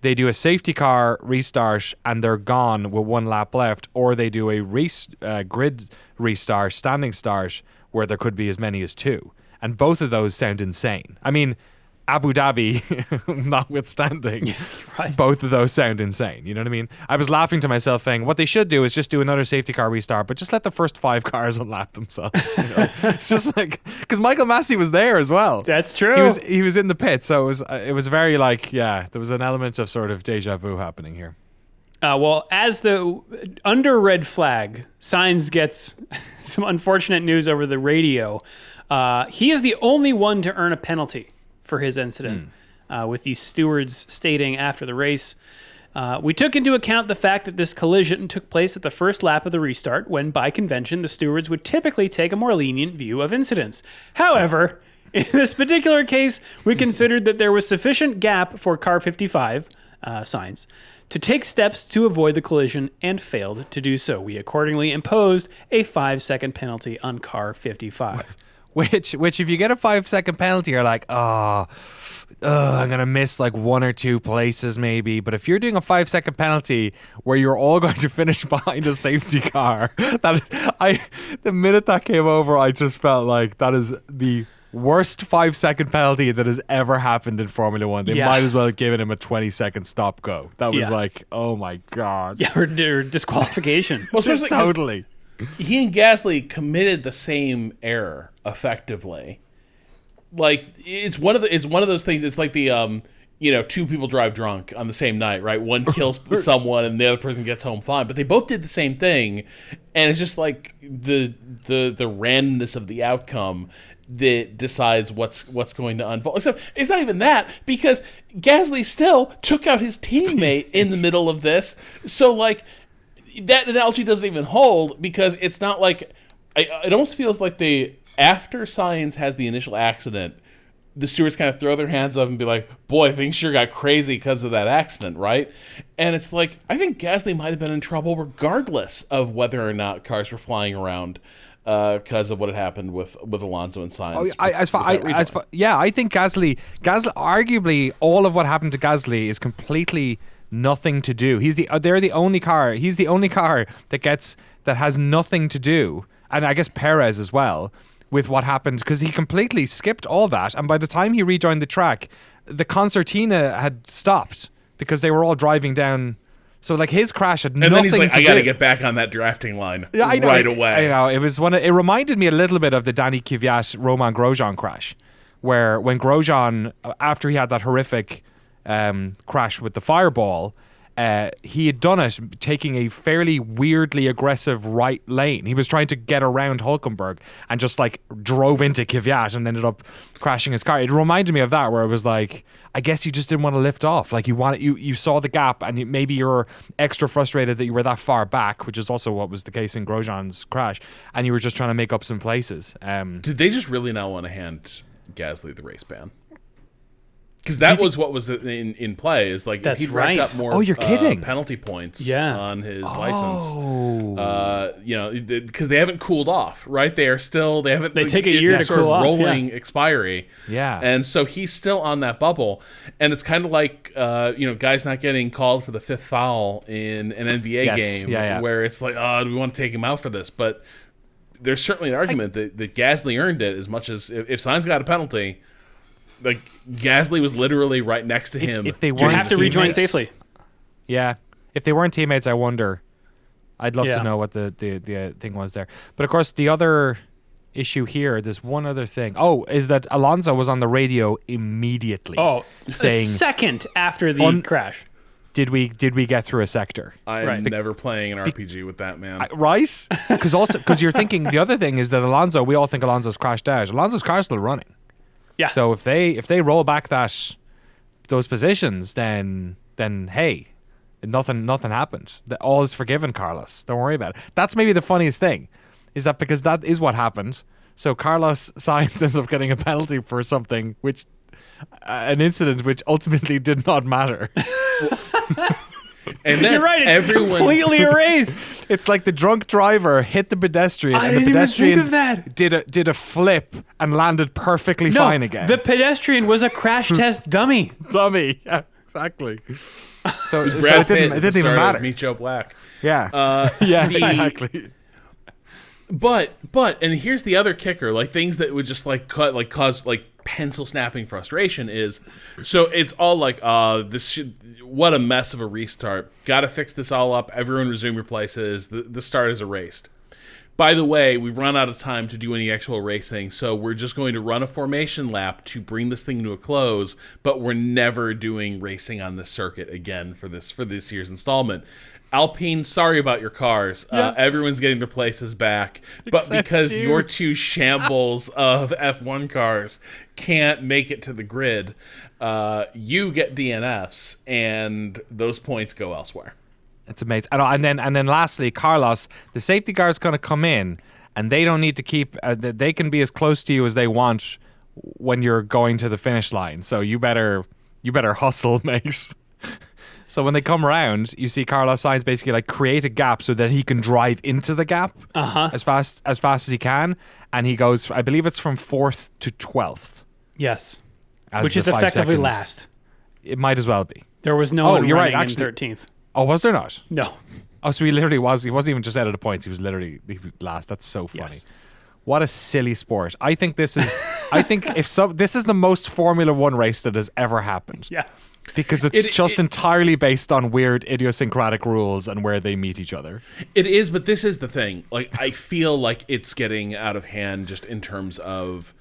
they do a safety car restart and they're gone with one lap left, or they do a grid restart, standing start, where there could be as many as two. And both of those sound insane. I mean, Abu Dhabi notwithstanding, right. both of those sound insane. You know what I mean? I was laughing to myself saying, what they should do is just do another safety car restart, but just let the first 5 cars unlap themselves. You know? It's just like, because Michael Massey was there as well. That's true. He was in the pit, so it was very like, yeah, there was an element of sort of deja vu happening here. Well, as the under red flag, Sainz gets some unfortunate news over the radio. He is the only one to earn a penalty for his incident, with the stewards stating after the race, we took into account the fact that this collision took place at the first lap of the restart, when by convention the stewards would typically take a more lenient view of incidents. However, in this particular case, we considered that there was sufficient gap for car 55, Sainz, to take steps to avoid the collision and failed to do so. We accordingly imposed a 5-second penalty on car 55. Which if you get a 5-second penalty, you're like, I'm gonna miss like 1 or 2 places maybe. But if you're doing a 5-second penalty where you're all going to finish behind a safety car, the minute that came over, I just felt like that is the worst 5-second penalty that has ever happened in Formula One. They might as well have given him a 20-second stop go. That was like, oh my god. Yeah, or disqualification. Well, especially 'cause Totally. he and Gasly committed the same error effectively. Like it's one of those things. It's like the 2 people drive drunk on the same night, right? One kills someone and the other person gets home fine, but they both did the same thing, and it's just like the randomness of the outcome that decides what's going to unfold. So it's not even that, because Gasly still took out his teammate in the middle of this. So like that analogy doesn't even hold, because it's not like it almost feels like after Sainz has the initial accident, the stewards kind of throw their hands up and be like, boy, things sure got crazy because of that accident, right? And it's like, I think Gasly might have been in trouble regardless of whether or not cars were flying around because of what had happened with Alonso and Sainz. I think Gasly, arguably all of what happened to Gasly is completely nothing to do. He's the only car that has nothing to do, and I guess Perez as well, with what happened, because he completely skipped all that, and by the time he rejoined the track, the concertina had stopped because they were all driving down. So like his crash had nothing to do. And then he's like, I got to get back on that drafting line right away. I know. It was it reminded me a little bit of the Danny Kvyat Roman Grosjean crash, where when Grosjean, after he had that horrific crash with the fireball, he had done it taking a fairly weirdly aggressive right lane. He was trying to get around Hulkenberg and just like drove into Kvyat and ended up crashing his car. It reminded me of that, where it was like, I guess you just didn't want to lift off. Like you saw the gap, and maybe you're extra frustrated that you were that far back, which is also what was the case in Grosjean's crash, and you were just trying to make up some places. Did they just really not want to hand Gasly the race ban? Because that was what was in play. Is like, if he'd racked up more you're kidding. Penalty points on his license. Because they haven't cooled off, right? They take a year to cool off. Rolling expiry. Yeah. And so he's still on that bubble. And it's kind of like, guys not getting called for the 5th foul in an NBA game, where it's like, do we want to take him out for this? But there's certainly an argument that Gasly earned it, as much as if Sainz got a penalty. Like, Gasly was literally right next to him. If they you have to rejoin safely. Yeah. If they weren't teammates, I wonder. I'd love to know what the thing was there. But, of course, the other issue here, there's one other thing. Is that Alonso was on the radio immediately. Saying, a second after the crash. Did we get through a sector? I'm never playing an RPG with that, man. Right? Because you're thinking, the other thing is that Alonso, we all think Alonso's crashed out. Alonso's car's still running. Yeah. So if they roll back those positions, then hey, nothing happened. All is forgiven, Carlos. Don't worry about it. That's maybe the funniest thing, is that because that is what happened. So Carlos Sainz ends up getting a penalty for something an incident which ultimately did not matter. And then You're right. It's everyone completely erased. It's like the drunk driver hit the pedestrian, I and the didn't even pedestrian think of that. did a flip and landed perfectly fine again. The pedestrian was a crash test dummy. Dummy. Yeah, exactly. So it Brad Pitt didn't at the even start of matter. Meet Joe Black. Yeah. Yeah, the- exactly. But and here's the other kicker, like things that would just like cause like pencil snapping frustration is, so it's all like what a mess of a restart. Got to fix this all up. Everyone resume your places. The start is erased. By the way, we've run out of time to do any actual racing, so we're just going to run a formation lap to bring this thing to a close, but we're never doing racing on this circuit again for this year's installment. Alpine, sorry about your cars. Everyone's getting their places back. But Except because you. your two shambles of F1 cars can't make it to the grid, you get DNFs, and those points go elsewhere. It's amazing. And then lastly, Carlos, the safety car is going to come in, and they don't need to keep. They can be as close to you as they want when you're going to the finish line. So you better hustle, mate. So when they come around, you see Carlos Sainz basically like create a gap so that he can drive into the gap as fast as he can, and he goes. I believe it's from 4th to 12th. Yes. as Which the is 5 effectively seconds. last. It might as well be. There was no one you're right, running actually. in 13th. Oh, was there not? No. Oh, so he literally was. He wasn't even just out of the points. He was last. That's so funny. Yes. What a silly sport. I think this is. I think this is the most Formula One race that has ever happened. Yes. Because it's entirely based on weird idiosyncratic rules and where they meet each other. It is, but this is the thing. Like, I feel like it's getting out of hand just in terms of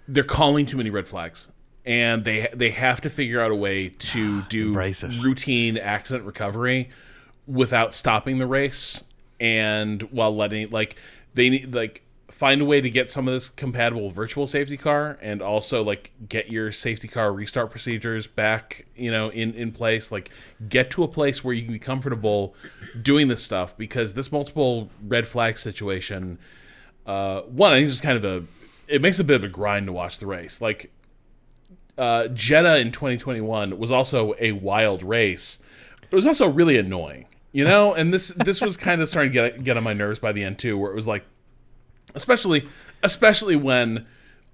they're calling too many red flags. And they have to figure out a way to do routine accident recovery without stopping the race, and while letting they need find a way to get some of this compatible with virtual safety car, and also get your safety car restart procedures back in place. Get to a place where you can be comfortable doing this stuff, because this multiple red flag situation, one, I think it's just kind of it makes a bit of a grind to watch the race. Jeddah in 2021 was also a wild race. It was also really annoying, and this was kind of starting to get on my nerves by the end too, where it was especially when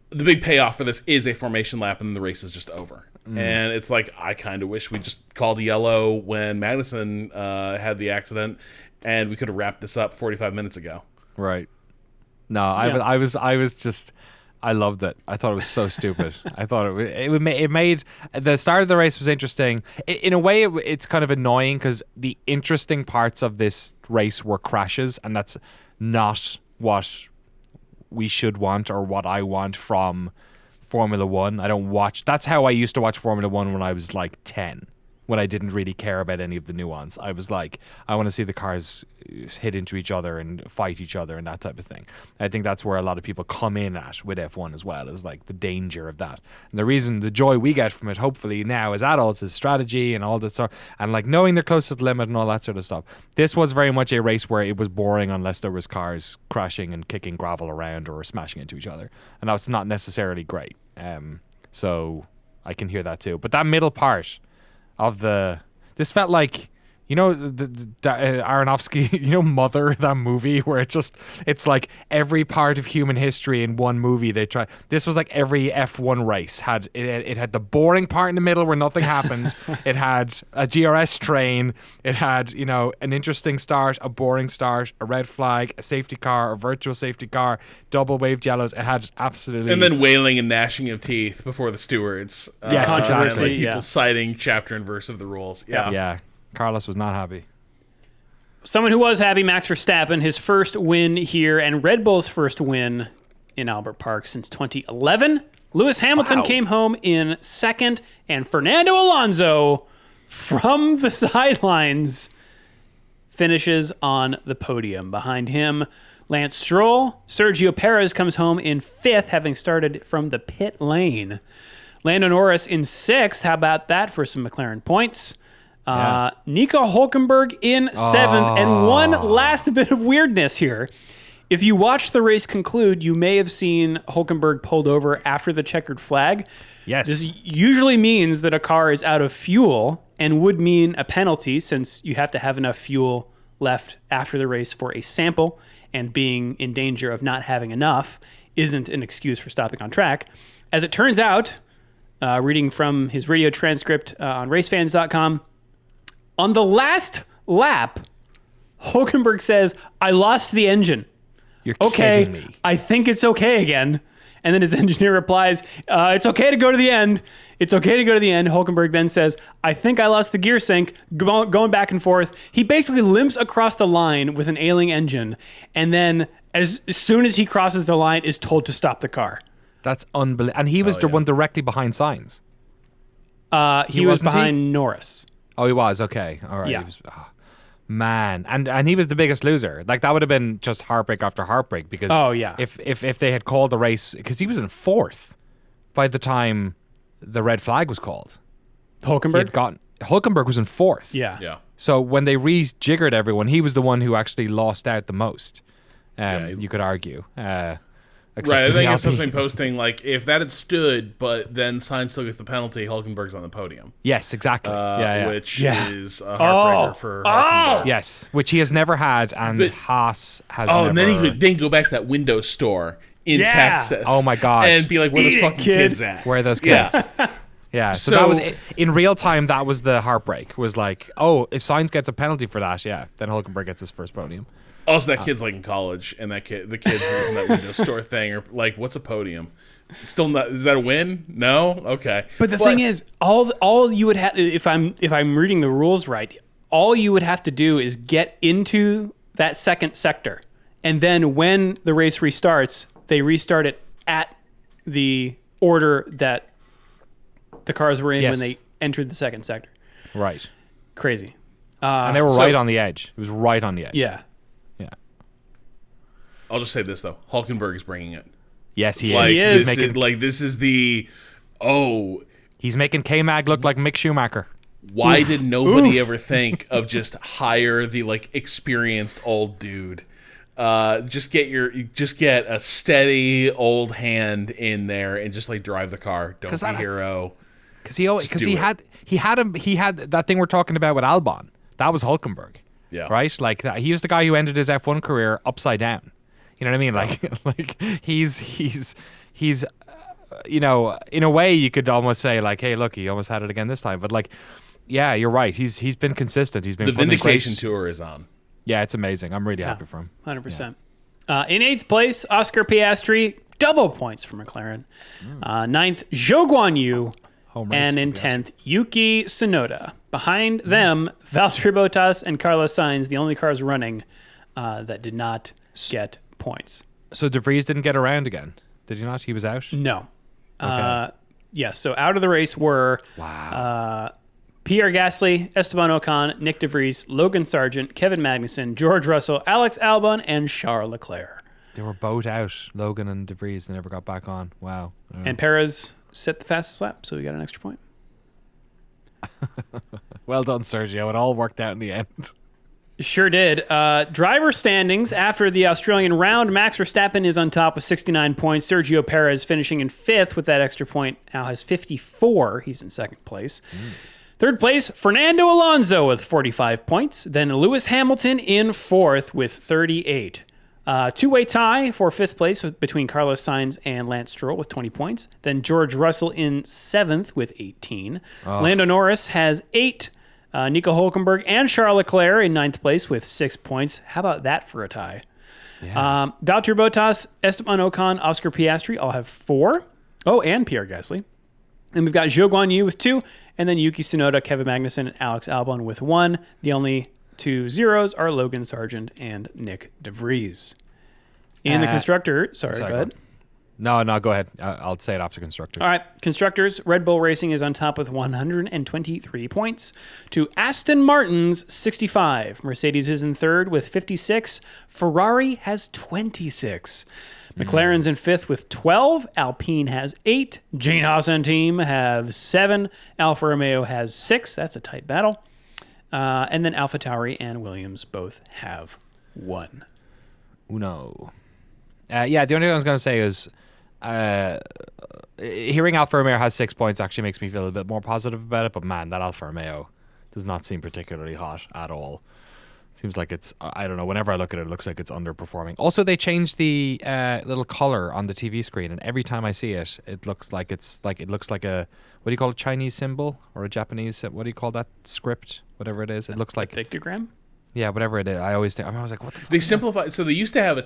the big payoff for this is a formation lap and then the race is just over. And it's I kind of wish we just called yellow when Magnussen had the accident, and we could have wrapped this up 45 minutes ago. Right. No, I was just. I loved it. I thought it was so stupid. I thought it made the start of the race was interesting. In a way, it's kind of annoying because the interesting parts of this race were crashes, and that's not what we should want or what I want from Formula One. I don't watch. That's how I used to watch Formula One when I was 10. When I didn't really care about any of the nuance. I was I want to see the cars hit into each other and fight each other and that type of thing. I think that's where a lot of people come in at with F1 as well, is the danger of that. And the joy we get from it, hopefully now as adults, is strategy and all that sort, and knowing they're close to the limit and all that sort of stuff. This was very much a race where it was boring unless there was cars crashing and kicking gravel around or smashing into each other. And that's not necessarily great. So I can hear that too. But that middle part of this felt like the Aronofsky Mother, that movie where it's every part of human history in one movie. This was every F1 race had the boring part in the middle where nothing happened. It had a GRS train, it had an interesting start, a boring start, a red flag, a safety car, a virtual safety car, double waved yellows. It had absolutely, and then wailing and gnashing of teeth before the stewards. Yes, exactly. People citing chapter and verse of the rules. Yeah. Carlos was not happy. Someone who was happy, Max Verstappen, his first win here, and Red Bull's first win in Albert Park since 2011. Lewis Hamilton came home in second, and Fernando Alonso, from the sidelines, finishes on the podium. Behind him, Lance Stroll. Sergio Perez comes home in fifth, having started from the pit lane. Lando Norris in sixth. How about that for some McLaren points? Nico Hulkenberg in seventh. And one last bit of weirdness here If you watch the race conclude, you may have seen Hulkenberg pulled over after the checkered flag. Yes. This usually means that a car is out of fuel and would mean a penalty, since you have to have enough fuel left after the race for a sample, and being in danger of not having enough isn't an excuse for stopping on track. As it turns out, reading from his radio transcript on racefans.com, on the last lap, Hulkenberg says, "I lost the engine." You're Okay, kidding me. I think it's okay again. And then his engineer replies, "It's okay to go to the end. It's okay to go to the end." Hulkenberg then says, "I think I lost the gear sync," going back and forth. He basically limps across the line with an ailing engine, and then as soon as he crosses the line, is told to stop the car. That's unbelievable. And he was the one directly behind Sainz. He was wasn't he? behind Norris. Oh, he was. Okay. All right. Yeah. He was, man. And he was the biggest loser. Like, that would have been just heartbreak after heartbreak, because if they had called the race, because he was in fourth by the time the red flag was called. Hulkenberg was in fourth. Yeah. So when they rejiggered everyone, he was the one who actually lost out the most. You could argue. Right, I think it's something posting like, if that had stood, but then Sainz still gets the penalty, Hulkenberg's on the podium. Yes, exactly. Which is a heartbreaker for Hulkenberg. Yes, which he has never had, and Haas has never. And then he could then go back to that window store in Texas. Oh my gosh. And be like, where those fucking kids at? Where are those kids? Yeah, so that was in real time. That was the heartbreak. Was like, oh, if Sainz gets a penalty for that, then Hulkenberg gets his first podium. Also, that kid's like in college, and the kids in that window store thing are like, "What's a podium? Still not? Is that a win? No, okay." But the thing is, all you would have, if I'm reading the rules right, all you would have to do is get into that second sector, and then when the race restarts, they restart it at the order that the cars were in when they entered the second sector. Right. Crazy. And they were right on the edge. It was right on the edge. Yeah. I'll just say this though: Hulkenberg is bringing it. Yes, he Like, is. This is the He's making K-Mag look like Mick Schumacher. Why did nobody ever think of just hire the like experienced old dude? Just get a steady old hand in there and just like drive the car. Don't be a hero. Because he had that thing we're talking about with Albon. That was Hulkenberg. Yeah. Right. Like that. He was the guy who ended his F1 career upside down. You know what I mean? Like he's you know, in a way you could almost say like, hey, look, he almost had it again this time. But like, yeah, you're right. He's been consistent. He's been the vindication tour is on. Yeah, it's amazing. I'm really happy for him. 100%. In 8th place, Oscar Piastri, double points for McLaren. 9th, Zhou Guanyu. And in 10th, Yuki Tsunoda. Behind them, Valtteri Bottas and Carlos Sainz, the only cars running that did not get points. So De Vries didn't get around again, did he not? He was out? No. Okay. Yes, so out of the race were Pierre Gasly, Esteban Ocon, Nick De Vries, Logan Sargent, Kevin Magnussen, George Russell, Alex Albon, and Charles Leclerc. They were both out, Logan and De Vries. They never got back on. Wow. And Perez set the fastest lap, so we got an extra point. Well done, Sergio. It all worked out in the end. Sure did. Driver standings after the Australian round, Max Verstappen is on top with 69 points. Sergio Perez finishing in 5th with that extra point now has 54. He's in 2nd place. 3rd place, Fernando Alonso with 45 points. Then Lewis Hamilton in 4th with 38. Two-way tie for 5th place between Carlos Sainz and Lance Stroll with 20 points. Then George Russell in 7th with 18. Lando Norris has 8. Nico Hulkenberg and Charles Leclerc in 9th place with 6 points. How about that for a tie? Yeah. Valtteri Bottas, Esteban Ocon, Oscar Piastri all have 4. Oh, and Pierre Gasly. And we've got Zhou Guanyu with 2, and then Yuki Tsunoda, Kevin Magnussen, and Alex Albon with 1. The only 2 zeros are Logan Sargent and Nick De Vries. In the constructor... Sorry, go ahead. No, go ahead. I'll say it after constructors. All right, constructors, Red Bull Racing is on top with 123 points to Aston Martin's 65. Mercedes is in 3rd with 56. Ferrari has 26. McLaren's in 5th with 12. Alpine has 8. Gene Haas and team have 7. Alfa Romeo has 6. That's a tight battle. And then AlphaTauri and Williams both have 1. Uno. Yeah, the only thing I was going to say is hearing Alfa Romeo has 6 points actually makes me feel a bit more positive about it. But man, that Alfa Romeo does not seem particularly hot at all. Seems like it's, I don't know, whenever I look at it, it looks like it's underperforming. Also, they changed the little color on the TV screen, and every time I see it, it looks like it looks like a, what do you call it, Chinese symbol or a Japanese, what do you call that script, whatever it is. It looks like pictogram. Yeah, whatever it is. I always think, I was like, what the fuck? They simplified. So they used to have a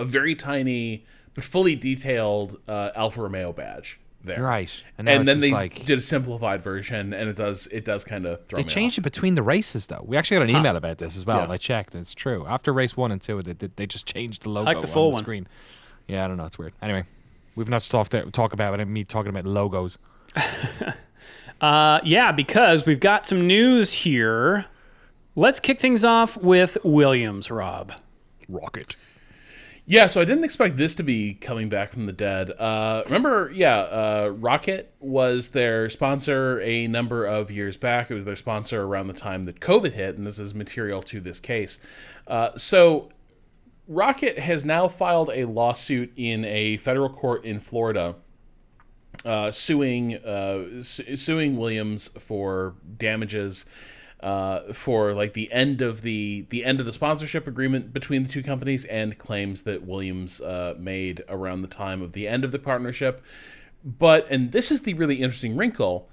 very tiny, but fully detailed Alfa Romeo badge there. Right. And then they like, did a simplified version, and it does kind of throw me they changed it between the races, though. We actually got an email about this as well, Yeah. and I checked, and it's true. After race 1 and 2, they just changed the logo like the full on the one. screen. Yeah, I don't know. It's weird. Anyway, we've not to talk about it, me talking about logos. Yeah, because we've got some news here. Let's kick things off with Williams, Rob. Rocket. Yeah, so I didn't expect this to be coming back from the dead. Remember, Rocket was their sponsor a number of years back. It was their sponsor around the time that COVID hit, and this is material to this case. So Rocket has now filed a lawsuit in a federal court in Florida, suing Williams for damages for like the end of the sponsorship agreement between the two companies, and claims that Williams made around the time of the end of the partnership. But, and this is the really interesting wrinkle,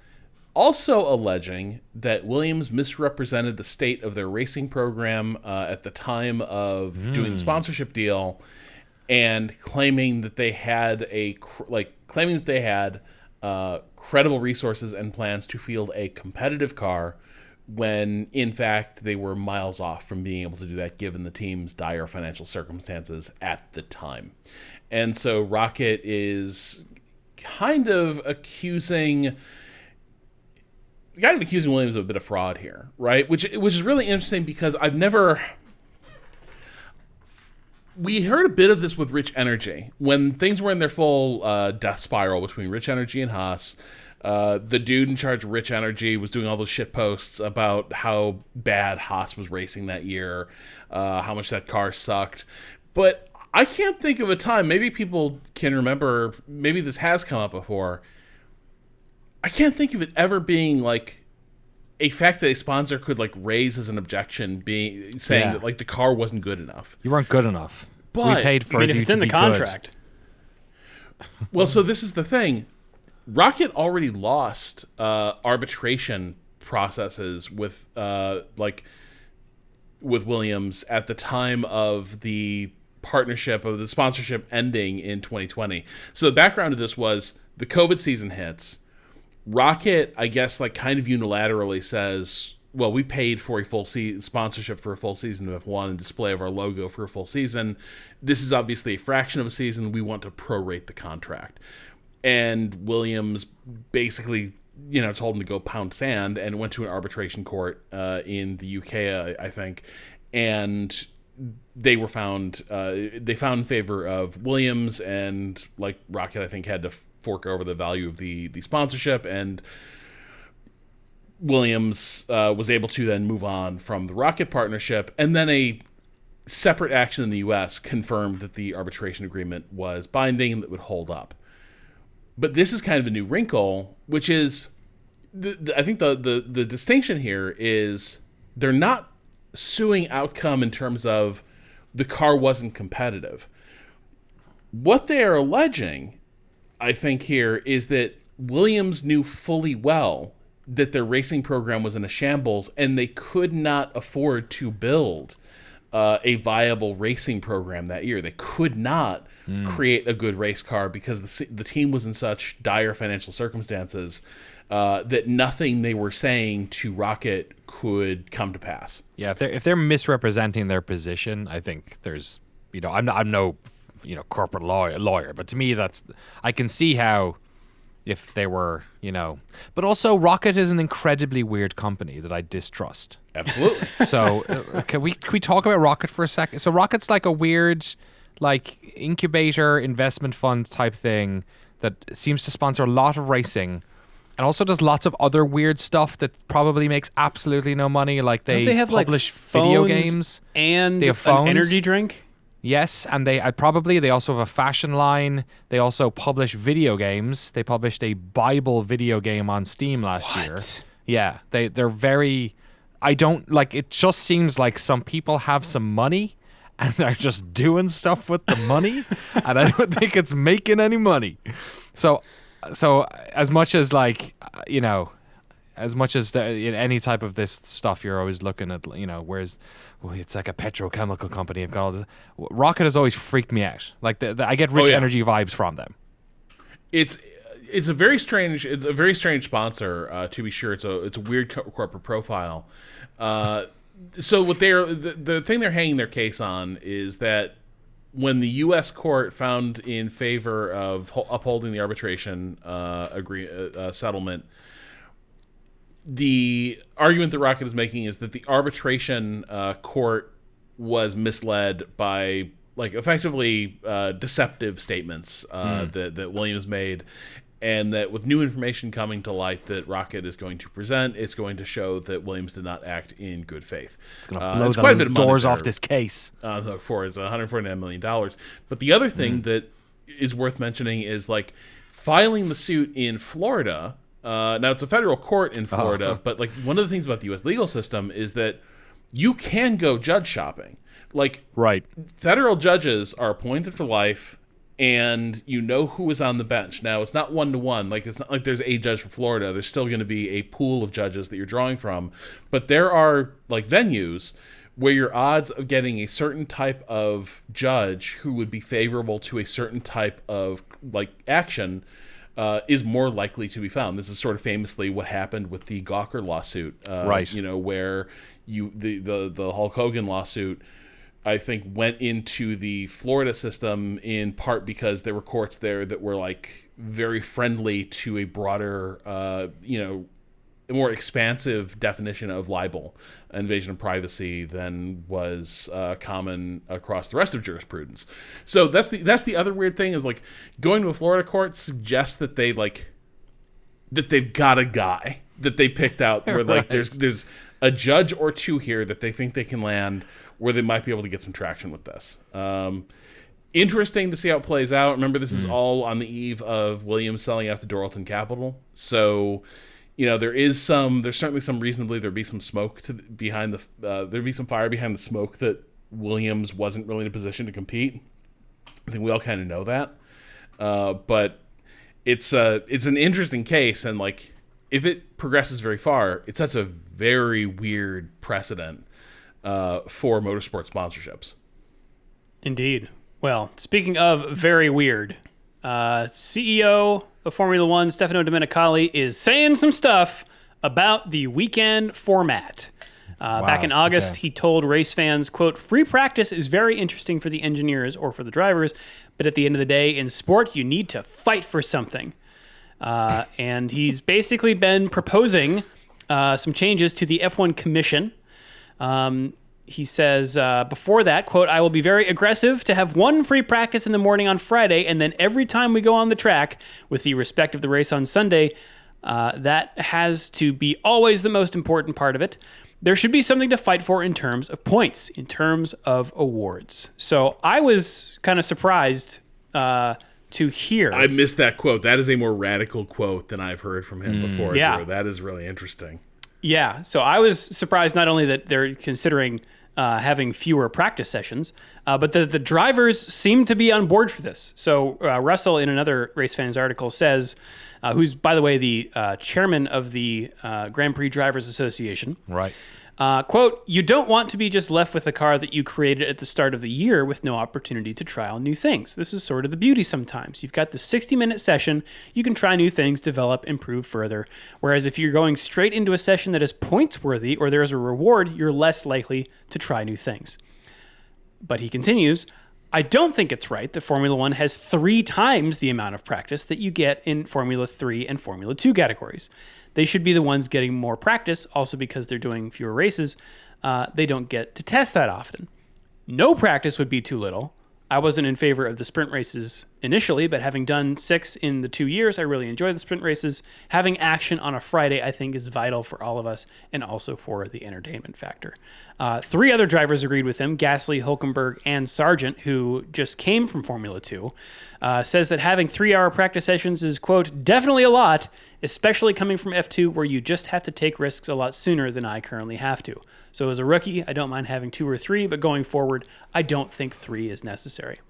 also alleging that Williams misrepresented the state of their racing program at the time of doing the sponsorship deal, and claiming that they had credible resources and plans to field a competitive car, when in fact they were miles off from being able to do that given the team's dire financial circumstances at the time. And so Rocket is kind of accusing Williams of a bit of fraud here, right? Which is really interesting, because we heard a bit of this with Rich Energy when things were in their full death spiral between Rich Energy and Haas. The dude in charge of Rich Energy was doing all those shit posts about how bad Haas was racing that year, how much that car sucked. But I can't think of a time, maybe people can remember, maybe this has come up before, I can't think of it ever being like a fact that a sponsor could like raise as an objection, saying that like the car wasn't good enough. You weren't good enough. But we paid for if you it's to in the be contract. Well, so this is the thing. Rocket already lost arbitration processes with Williams at the time of the partnership, of the sponsorship ending in 2020. So the background of this was the COVID season hits. Rocket, I guess, like kind of unilaterally says, well, we paid for a full sponsorship for a full season of F1 and display of our logo for a full season. This is obviously a fraction of a season. We want to prorate the contract. And Williams basically, told him to go pound sand, and went to an arbitration court in the UK, I think. And they were found in favor of Williams, and like Rocket, I think, had to fork over the value of the sponsorship, and Williams was able to then move on from the Rocket partnership, and then a separate action in the US confirmed that the arbitration agreement was binding and that would hold up. But this is kind of a new wrinkle, which is, I think the distinction here is they're not suing outcome in terms of the car wasn't competitive. What they are alleging, I think, here is that Williams knew fully well that their racing program was in a shambles, and they could not afford to build a viable racing program that year. They could not create a good race car because the team was in such dire financial circumstances that nothing they were saying to Rocket could come to pass. Yeah, if they're misrepresenting their position, I think there's, I'm no, corporate lawyer, but to me I can see how, if they were, but also Rocket is an incredibly weird company that I distrust. Absolutely. So can we talk about Rocket for a second? So Rocket's like a weird, like incubator investment fund type thing that seems to sponsor a lot of racing, and also does lots of other weird stuff that probably makes absolutely no money. Like they have publish like video phones games and they have phones. an energy drink. Yes, and they also have a fashion line. They also publish video games. They published a Bible video game on Steam last year. Yeah, they're very. I don't like. It just seems like some people have some money, and they're just doing stuff with the money, and I don't think it's making any money. So as much as like as much as in any type of this stuff, you're always looking at, whereas it's like a petrochemical company. I've got all this. Rocket has always freaked me out. Like I get Rich Energy vibes from them. It's a very strange sponsor, to be sure. It's a weird corporate profile. So what the thing they're hanging their case on is that when the U.S. court found in favor of upholding the arbitration settlement, the argument that Rocket is making is that the arbitration court was misled by effectively deceptive statements that Williams made, and that with new information coming to light that Rocket is going to present, it's going to show that Williams did not act in good faith. It's going to blow quite a bit of doors off this case. For it's $149 million. But the other thing that is worth mentioning is filing the suit in Florida. Now it's a federal court in Florida, but one of the things about the U.S. legal system is that you can go judge shopping. Right. Federal judges are appointed for life, and you know who is on the bench. Now, it's not 1-to-1. It's not like there's a judge for Florida. There's still going to be a pool of judges that you're drawing from. But there are venues where your odds of getting a certain type of judge who would be favorable to a certain type of action is more likely to be found. This is sort of famously what happened with the Gawker lawsuit, right? Where the Hulk Hogan lawsuit, I think, went into the Florida system in part because there were courts there that were very friendly to a broader, a more expansive definition of libel, invasion of privacy, than was common across the rest of jurisprudence. So that's the other weird thing is going to a Florida court suggests that they've got a guy that they picked out where right. there's a judge or two here that they think they can land where they might be able to get some traction with this. Interesting to see how it plays out. Remember, this is all on the eve of Williams selling out to Doralton Capital. So, there's certainly some reason to believe there'd be some smoke there'd be some fire behind the smoke that Williams wasn't really in a position to compete. I think we all kind of know that. But it's an interesting case, and if it progresses very far, it sets a very weird precedent for motorsport sponsorships. Indeed. Well, speaking of very weird, CEO of Formula One, Stefano Domenicali, is saying some stuff about the weekend format. Back in August, he told race fans, quote, "Free practice is very interesting for the engineers or for the drivers, but at the end of the day, in sport, you need to fight for something." And he's basically been proposing some changes to the F1 Commission. He says, before that, quote, "I will be very aggressive to have one free practice in the morning on Friday, and then every time we go on the track, with the respect of the race on Sunday, that has to be always the most important part of it. There should be something to fight for in terms of points, in terms of awards." So I was kind of surprised to hear. I missed that quote. That is a more radical quote than I've heard from him before. Yeah. Drew. That is really interesting. Yeah, so I was surprised not only that they're considering having fewer practice sessions, but the drivers seem to be on board for this. So Russell, in another Race Fans article, says, who's, by the way, the chairman of the Grand Prix Drivers Association. Right. Quote, "You don't want to be just left with a car that you created at the start of the year with no opportunity to trial new things. This is sort of the beauty sometimes. You've got the 60-minute session. You can try new things, develop, improve further. Whereas if you're going straight into a session that is points-worthy or there's a reward, you're less likely to try new things." But he continues, "I don't think it's right that Formula One has 3 times the amount of practice that you get in Formula 3 and Formula 2 categories. They should be the ones getting more practice, also because they're doing fewer races. They don't get to test that often. No practice would be too little. I wasn't in favor of the sprint races initially, but having done 6 in the 2 years, I really enjoy the sprint races. Having action on a Friday, I think, is vital for all of us and also for the entertainment factor. 3 other drivers agreed with him, Gasly, Hülkenberg, and Sargent, who just came from Formula 2, says that having 3-hour practice sessions is, quote, definitely a lot, especially coming from F2 where you just have to take risks a lot sooner than I currently have to. So as a rookie, I don't mind having 2 or 3, but going forward, I don't think 3 is necessary.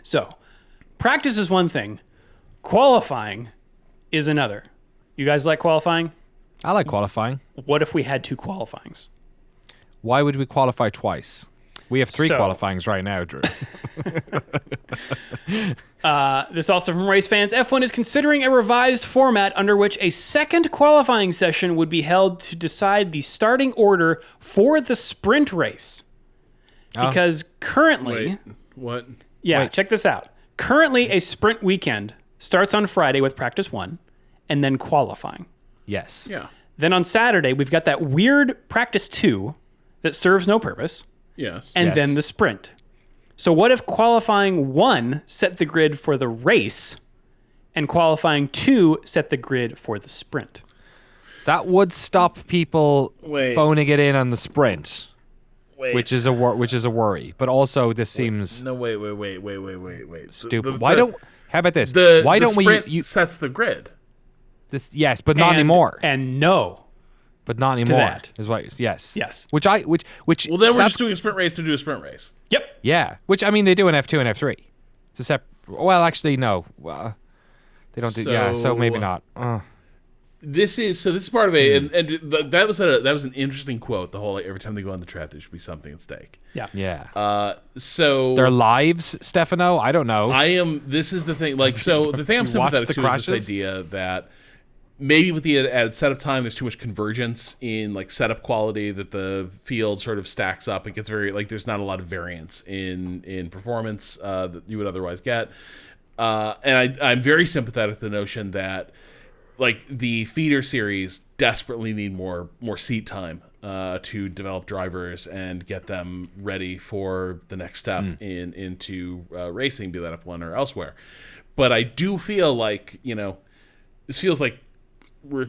So, practice is one thing. Qualifying is another. You guys like qualifying? I like qualifying. What if we had 2 qualifyings? Why would we qualify twice? We have 3 So- qualifyings right now, Drew. This also from race fans. F1 is considering a revised format under which a second qualifying session would be held to decide the starting order for the sprint race. Because currently... Wait, what? Yeah, Wait. check this out. Currently, a sprint weekend starts on Friday with practice 1 and then qualifying. Yes. Yeah. Then on Saturday, we've got that weird practice 2 that serves no purpose, Yes. and Yes. then the sprint. So what if qualifying 1 set the grid for the race and qualifying 2 set the grid for the sprint? That would stop people Wait. phoning it in on the sprint, Wait. which is a worry. But also, this seems No, wait. stupid. Why don't? How about this? The Why the don't sprint we? sets the grid? This yes, but not anymore. And no. But not anymore. that. Is what? Yes. Yes. Which Well, then we're that's- just doing a sprint race to do a sprint race. Yep. Yeah. Which I mean, they do in F2 and F3. It's a separate. Well, actually, no. They don't do. Yeah. So maybe not. This is part of a that was an interesting quote. The whole like, every time they go on the track, there should be something at stake. Yeah. Yeah. So Their lives, Stefano. I don't know. This is the thing. Like, so the thing I'm You watched sympathetic the to is crashes? this idea that maybe with the added setup time, there's too much convergence in like setup quality that the field sort of stacks up. It gets very like there's not a lot of variance in performance that you would otherwise get. And I'm very sympathetic to the notion that like the feeder series desperately need more seat time to develop drivers and get them ready for the next step into racing, be that F1 or elsewhere. But I do feel like, this feels like we're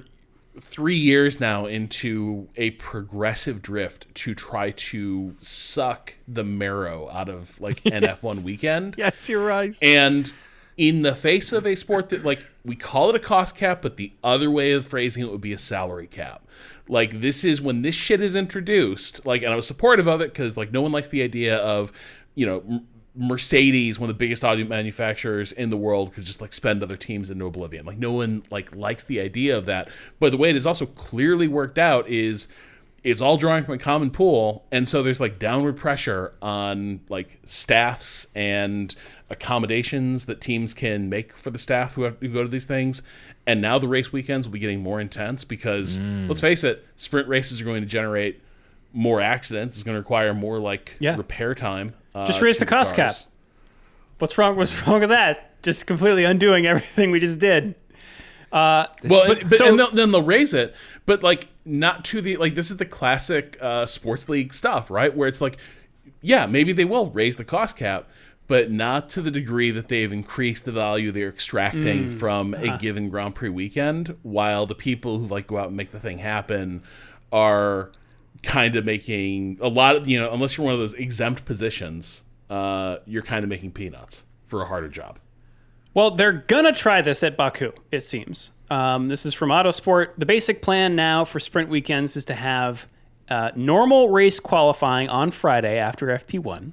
3 years now into a progressive drift to try to suck the marrow out of like an F1 weekend. yes, you're right. And in the face of a sport that, like, we call it a cost cap, but the other way of phrasing it would be a salary cap. Like, this is when this shit is introduced, like, and I was supportive of it because, like, no one likes the idea of, Mercedes, one of the biggest auto manufacturers in the world, could just, like, spend other teams into oblivion. Like, no one, like, likes the idea of that. But the way it is also clearly worked out is it's all drawing from a common pool, and so there's like downward pressure on like staffs and accommodations that teams can make for the staff who have to go to these things. And now the race weekends will be getting more intense because let's face it, sprint races are going to generate more accidents. It's going to require more repair time. Just raise to the cost cap. cars. What's wrong with that? Just completely undoing everything we just did. Then they'll raise it, but like not to the like this is the classic sports league stuff, right? Where it's like, yeah, maybe they will raise the cost cap, but not to the degree that they've increased the value they're extracting from a given Grand Prix weekend, while the people who like go out and make the thing happen are kind of making a lot of, unless you're one of those exempt positions, you're kind of making peanuts for a harder job. Well, they're gonna try this at Baku, it seems. This is from Autosport. The basic plan now for sprint weekends is to have normal race qualifying on Friday after FP1,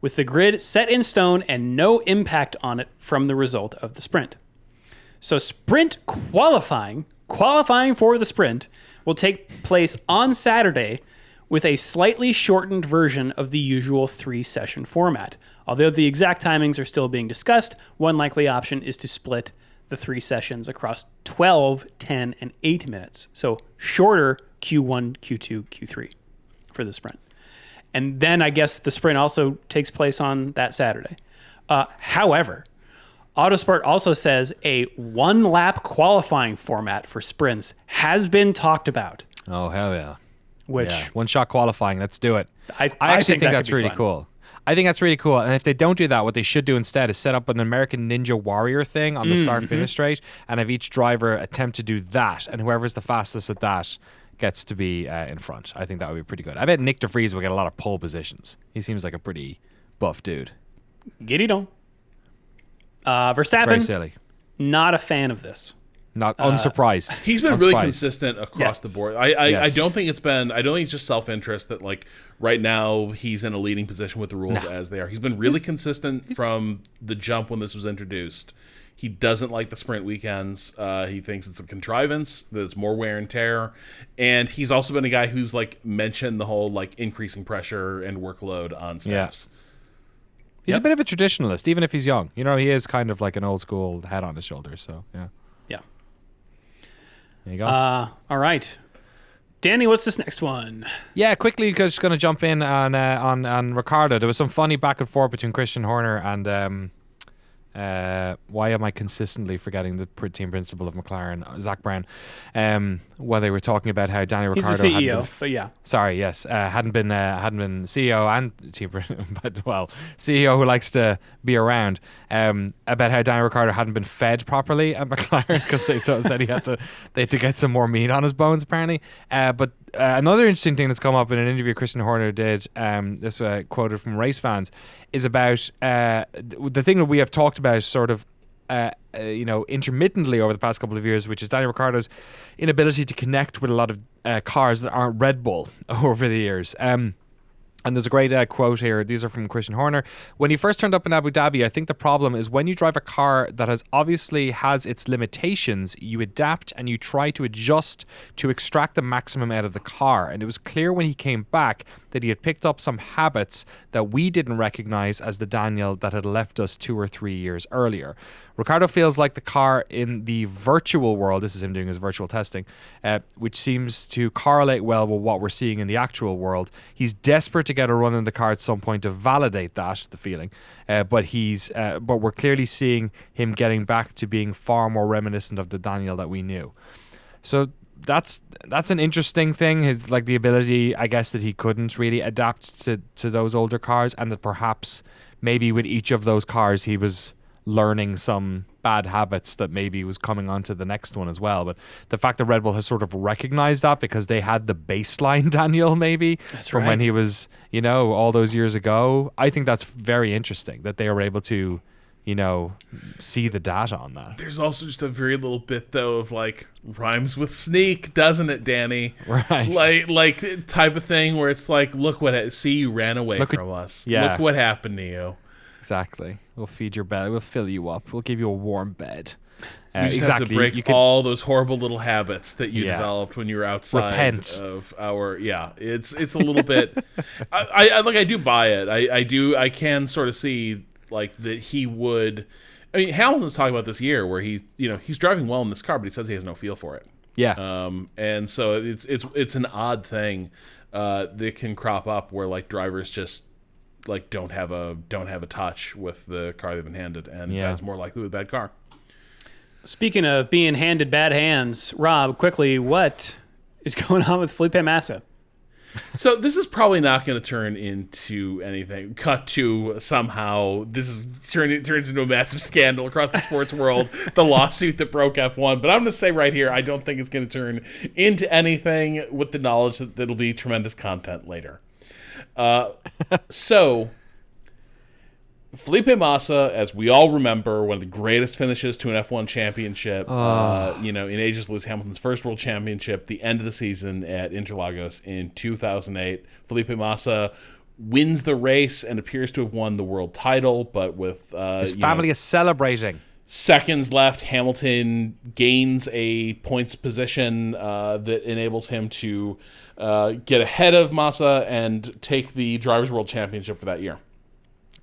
with the grid set in stone and no impact on it from the result of the sprint. So sprint qualifying for the sprint, will take place on Saturday with a slightly shortened version of the usual 3-session format. Although the exact timings are still being discussed, one likely option is to split the 3 sessions across 12, 10, and 8 minutes. So shorter Q1, Q2, Q3 for the sprint. And then I guess the sprint also takes place on that Saturday. However, Autosport also says a 1-lap qualifying format for sprints has been talked about. Oh, hell yeah. Which One-shot qualifying. Let's do it. I actually think that that's could be really fun. cool. I think that's really cool. And if they don't do that, what they should do instead is set up an American Ninja Warrior thing on the start-finish straight, and have each driver attempt to do that, and whoever's the fastest at that gets to be in front. I think that would be pretty good. I bet Nick de Vries will get a lot of pole positions. He seems like a pretty buff dude. Giddy don't. Verstappen, It's very silly. not a fan of this. Not unsurprised. He's been really consistent across the board. I Yes. don't think it's been. I don't think it's just self-interest that like right now he's in a leading position with the rules as they are. He's been really consistent from the jump when this was introduced. He doesn't like the sprint weekends. He thinks it's a contrivance, that it's more wear and tear. And he's also been a guy who's like mentioned the whole like increasing pressure and workload on staffs. He's a bit of a traditionalist, even if he's young. You know, he is kind of like an old school head on his shoulders. So yeah. There you go. All right. Danny, what's this next one? Yeah, quickly, just going to jump in on Ricciardo. There was some funny back and forth between Christian Horner and why am I consistently forgetting the team principal of McLaren, Zach Brown? While they were talking about how Daniel He's Ricciardo the CEO, but yeah. Sorry, yes, hadn't been CEO and team, but well, CEO who likes to be around. About how Daniel Ricciardo hadn't been fed properly at McLaren because they said they had to get some more meat on his bones apparently. But another interesting thing that's come up in an interview Christian Horner did, this quoted from Race Fans, is about the thing that we have talked about sort of intermittently over the past couple of years, which is Daniel Ricciardo's inability to connect with a lot of cars that aren't Red Bull over the years. And there's a great quote here. These are from Christian Horner. When he first turned up in Abu Dhabi, I think the problem is when you drive a car that has its limitations, you adapt and you try to adjust to extract the maximum out of the car. And it was clear when he came back that he had picked up some habits that we didn't recognize as the Daniel that had left us 2 or 3 years earlier. Ricciardo feels like the car in the virtual world, this is him doing his virtual testing, which seems to correlate well with what we're seeing in the actual world. He's desperate to get a run in the car at some point to validate that, the feeling. But we're clearly seeing him getting back to being far more reminiscent of the Daniel that we knew. So that's an interesting thing, his, like the ability, I guess, that he couldn't really adapt to those older cars, and that perhaps maybe with each of those cars he was learning some bad habits that maybe was coming onto the next one as well. But the fact that Red Bull has sort of recognized that because they had the baseline Daniel maybe when he was, all those years ago, I think that's very interesting that they were able to, see the data on that. There's also just a very little bit though of like rhymes with sneak, doesn't it, Danny? Right. Like type of thing where it's like, look you ran away from us. Yeah. Look what happened to you. Exactly. We'll feed your belly. We'll fill you up. We'll give you a warm bed. You just have to break all those horrible little habits that you developed when you were outside of our. Yeah, it's a little bit. I do buy it. I can sort of see like that he would. I mean, Hamilton's talking about this year where he's driving well in this car, but he says he has no feel for it. Yeah. And so it's an odd thing that can crop up where like drivers just like don't have a touch with the car they've been handed, and that's more likely with a bad car. Speaking of being handed bad hands, Rob, quickly, what is going on with Felipe Massa? So this is probably not going to turn into anything. Cut to somehow this turns into a massive scandal across the sports world. The lawsuit that broke F1, but I'm going to say right here, I don't think it's going to turn into anything, with the knowledge that it'll be tremendous content later. So Felipe Massa, as we all remember, one of the greatest finishes to an F1 championship, in ages, Lewis Hamilton's first world championship, the end of the season at Interlagos in 2008. Felipe Massa wins the race and appears to have won the world title, but with his family is celebrating. Seconds left, Hamilton gains a points position that enables him to get ahead of Massa and take the Drivers' World Championship for that year.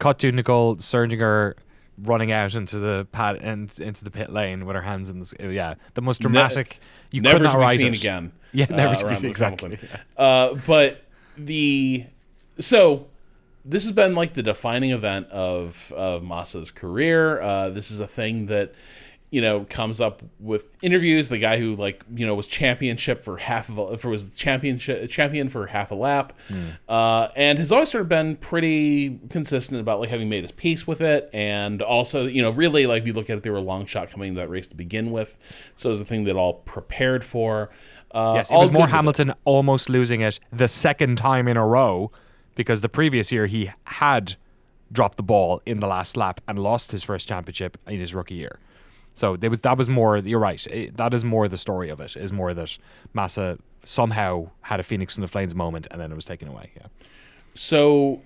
Cut to Nicole Scherzinger running out into the pad and into the pit lane with her hands in the the most dramatic. You never could not to be write seen it again. Yeah, never to be seen exactly. So this has been like the defining event of Massa's career. This is a thing that comes up with interviews. The guy who was champion for half a lap, and has always sort of been pretty consistent about having made his peace with it, and also really if you look at it, they were a long shot coming to that race to begin with, so it was a thing that all prepared for. Yes, it was more Hamilton almost losing it the second time in a row, because the previous year he had dropped the ball in the last lap and lost his first championship in his rookie year. So that was more. You're right. That is more the story of it. Is more that Massa somehow had a Phoenix in the Flames moment and then it was taken away. Yeah. So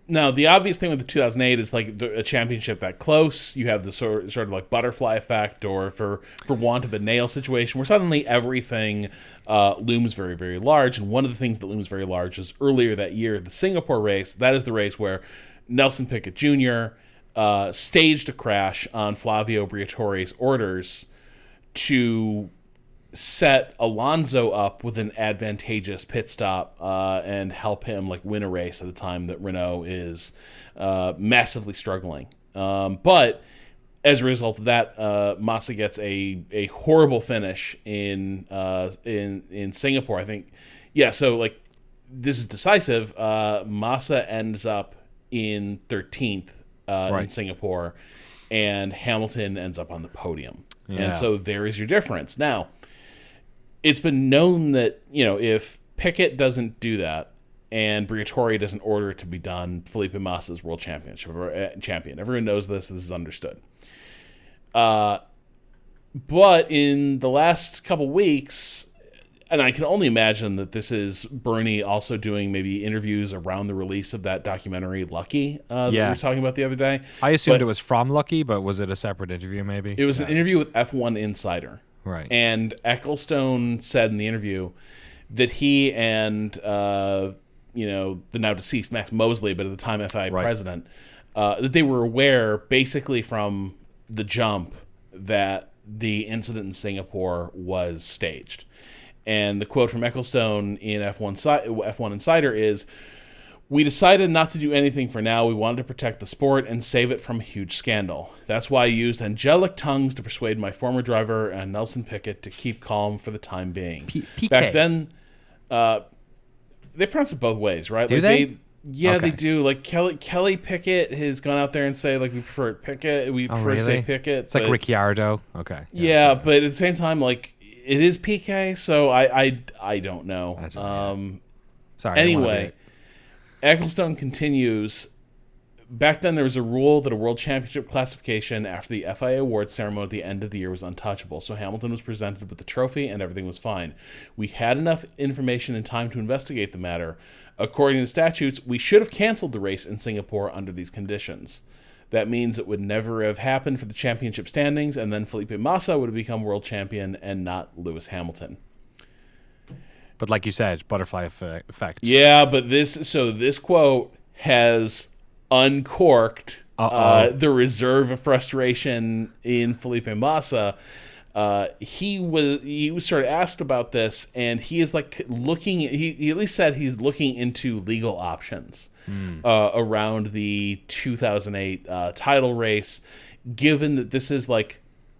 now the obvious thing with the 2008 is a championship that close. You have the sort of butterfly effect, or for want of a nail situation, where suddenly everything looms very, very large. And one of the things that looms very large is earlier that year, the Singapore race. That is the race where Nelson Piquet Jr. Staged a crash on Flavio Briatore's orders to set Alonso up with an advantageous pit stop and help him win a race at a time that Renault is massively struggling. But as a result of that, Massa gets a horrible finish in Singapore, I think. Yeah, so this is decisive. Massa ends up in 13th. In Singapore, and Hamilton ends up on the podium. Yeah. And so there is your difference. Now, it's been known that, if Piquet doesn't do that and Briatore doesn't order it to be done, Felipe Massa is world champion. Everyone knows this. This is understood. But in the last couple weeks, and I can only imagine that this is Bernie also doing maybe interviews around the release of that documentary Lucky that we were talking about the other day. I assumed it was from Lucky, but was it a separate interview maybe? It was an interview with F1 Insider. Right. And Ecclestone said in the interview that he and, the now deceased Max Mosley, but at the time FIA president, that they were aware basically from the jump that the incident in Singapore was staged. And the quote from Ecclestone in F1 Insider is, "We decided not to do anything for now. We wanted to protect the sport and save it from a huge scandal. That's why I used angelic tongues to persuade my former driver and Nelson Piquet to keep calm for the time being." Back then, they pronounce it both ways, right? Do they? Yeah, okay. They do. Kelly Pickett has gone out there and say we prefer Pickett. We prefer to say Pickett. It's like Ricciardo. Okay. Yeah, but at the same time, it is PK, so I don't know. Sorry. Anyway, Ecclestone continues. Back then, there was a rule that a world championship classification after the FIA awards ceremony at the end of the year was untouchable. So Hamilton was presented with the trophy, and everything was fine. We had enough information and time to investigate the matter. According to statutes, we should have canceled the race in Singapore under these conditions. That means it would never have happened for the championship standings, and then Felipe Massa would have become world champion and not Lewis Hamilton. But like you said, butterfly effect. Yeah, but this quote has uncorked the reserve of frustration in Felipe Massa. He was sort of asked about this, and he is looking. He at least said he's looking into legal options around the 2008 title race, given that this is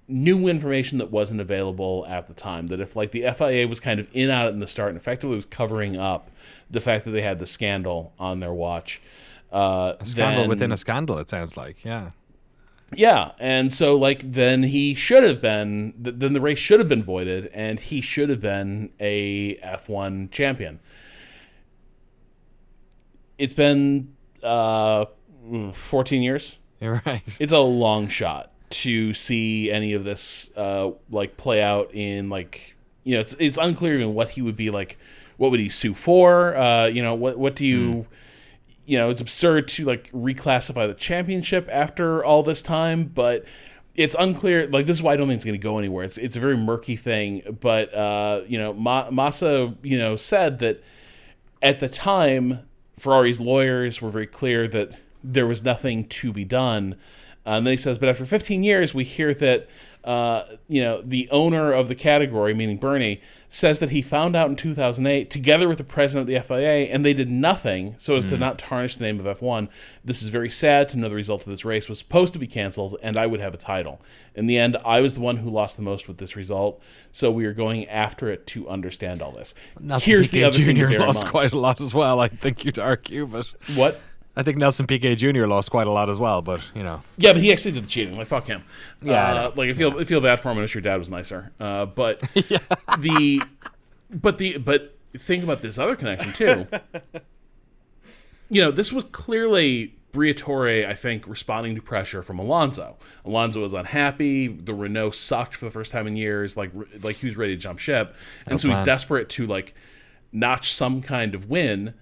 new information that wasn't available at the time. That if the FIA was kind of in on it in the start and effectively was covering up the fact that they had the scandal on their watch. A scandal within a scandal, it sounds like. Yeah. Yeah, and so then he should have been. Then the race should have been voided, and he should have been a F1 champion. It's been 14 years. You're right. It's a long shot to see any of this play out in it's unclear even what he would be like. What would he sue for? What do you? It's absurd to reclassify the championship after all this time, but it's unclear. This is why I don't think it's going to go anywhere. It's a very murky thing. But Massa said that at the time, Ferrari's lawyers were very clear that there was nothing to be done. And then he says, but after 15 years, we hear that the owner of the category, meaning Bernie, says that he found out in 2008, together with the president of the FIA, and they did nothing so as to not tarnish the name of F1. This is very sad to know the result of this race was supposed to be canceled, and I would have a title. In the end, I was the one who lost the most with this result, so we are going after it to understand all this. Here's the other thing to bear in lost mind. quite a lot as well, I think you'd argue, but... What? I think Nelson Piquet Jr. lost quite a lot as well, but, Yeah, but he actually did the cheating. Like, fuck him. Yeah, I feel bad for him. I wish your dad was nicer. But but think about this other connection too. This was clearly Briatore, I think, responding to pressure from Alonso. Alonso was unhappy. The Renault sucked for the first time in years. Like he was ready to jump ship, and so he's desperate to notch some kind of win.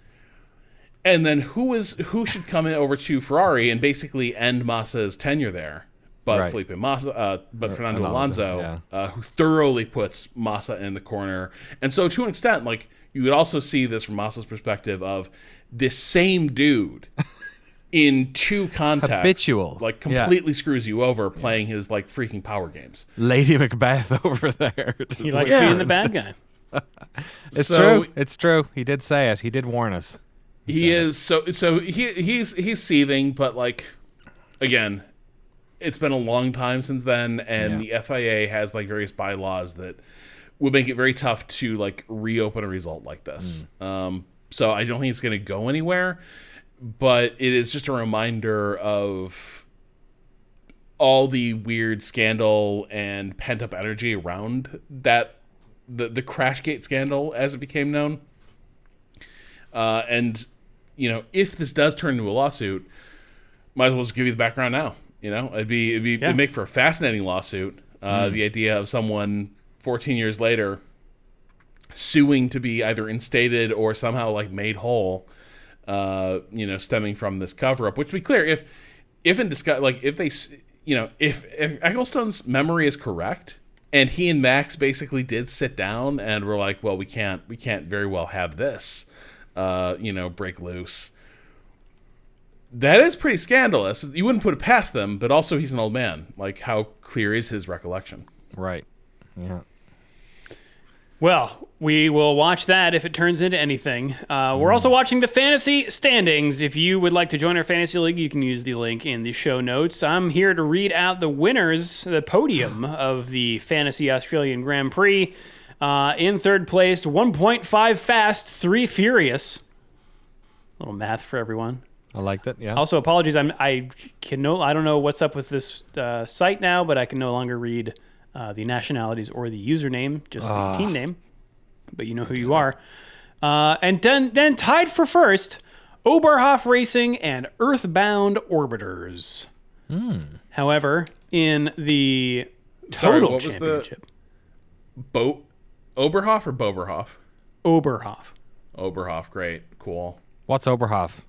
And then who should come in over to Ferrari and basically end Massa's tenure there? But Felipe Massa, but Fernando Alonso, who thoroughly puts Massa in the corner. And so to an extent, you would also see this from Massa's perspective of this same dude in two contexts, habitual, completely screws you over playing his freaking power games. Lady Macbeth over there. He likes being the bad guy. It's true. It's true. He did say it. He did warn us. He's seething, but again, it's been a long time since then, and the FIA has various bylaws that would make it very tough to reopen a result like this. So I don't think it's going to go anywhere, but it is just a reminder of all the weird scandal and pent up energy around that the Crashgate scandal as it became known. And if this does turn into a lawsuit, might as well just give you the background now. It'd make for a fascinating lawsuit. The idea of someone 14 years later suing to be either instated or somehow made whole, stemming from this cover up. Which, to be clear, if Ecclestone's memory is correct, and he and Max basically did sit down and were like, well, we can't very well have this. Break loose. That is pretty scandalous. You wouldn't put it past them, but also he's an old man. How clear is his recollection? Right. Yeah. Well, we will watch that if it turns into anything. We're also watching the fantasy standings. If you would like to join our fantasy league, you can use the link in the show notes. I'm here to read out the winners, the podium of the Fantasy Australian Grand Prix. In third place, 1.5 fast, 3 furious. A little math for everyone. I liked it. Yeah. Also, apologies. I don't know what's up with this site now, but I can no longer read the nationalities or the username, just the team name. But you know who you are. And then tied for first, Oberhof Racing and Earthbound Orbiters. However, in the total championship, Oberhof or Boberhof? Oberhof, great, cool. What's Oberhof?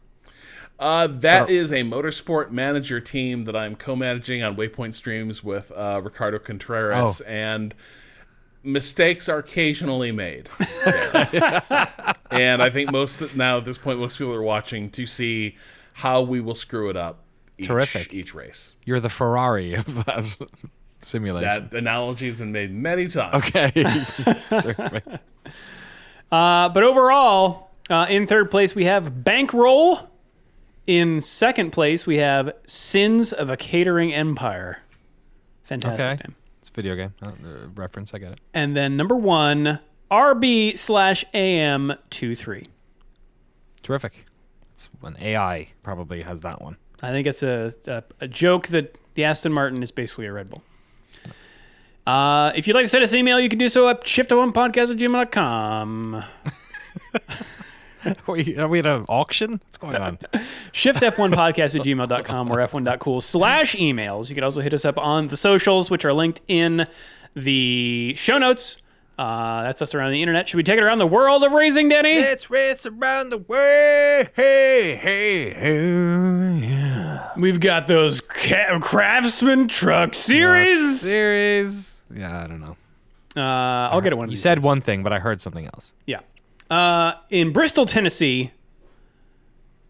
That is a motorsport manager team that I'm co-managing on Waypoint Streams with Ricciardo Contreras, and mistakes are occasionally made. And I think at this point, most people are watching to see how we will screw it up each race. You're the Ferrari of that simulation. That analogy has been made many times. Okay. Terrific. But overall, in third place, we have Bankroll. In second place, we have Sins of a Catering Empire. Fantastic name. It's a video game. Reference, I get it. And then number 1, RB/AM23. Terrific. It's an AI probably has that one. I think it's a joke that the Aston Martin is basically a Red Bull. If you'd like to send us an email, you can do so at shift1podcast@gmail.com. Are we at an auction? What's going on? shiftf1podcast@gmail.com or f1.cool/emails. You can also hit us up on the socials, which are linked in the show notes. That's us around the internet. Should we take it around the world of racing, Danny? Let's race around the world. Hey, hey, hey. Yeah. We've got those Craftsman Truck Series. Yeah, I don't know. I'll get it one of You these said days. one thing, but I heard something else. Yeah. In Bristol, Tennessee,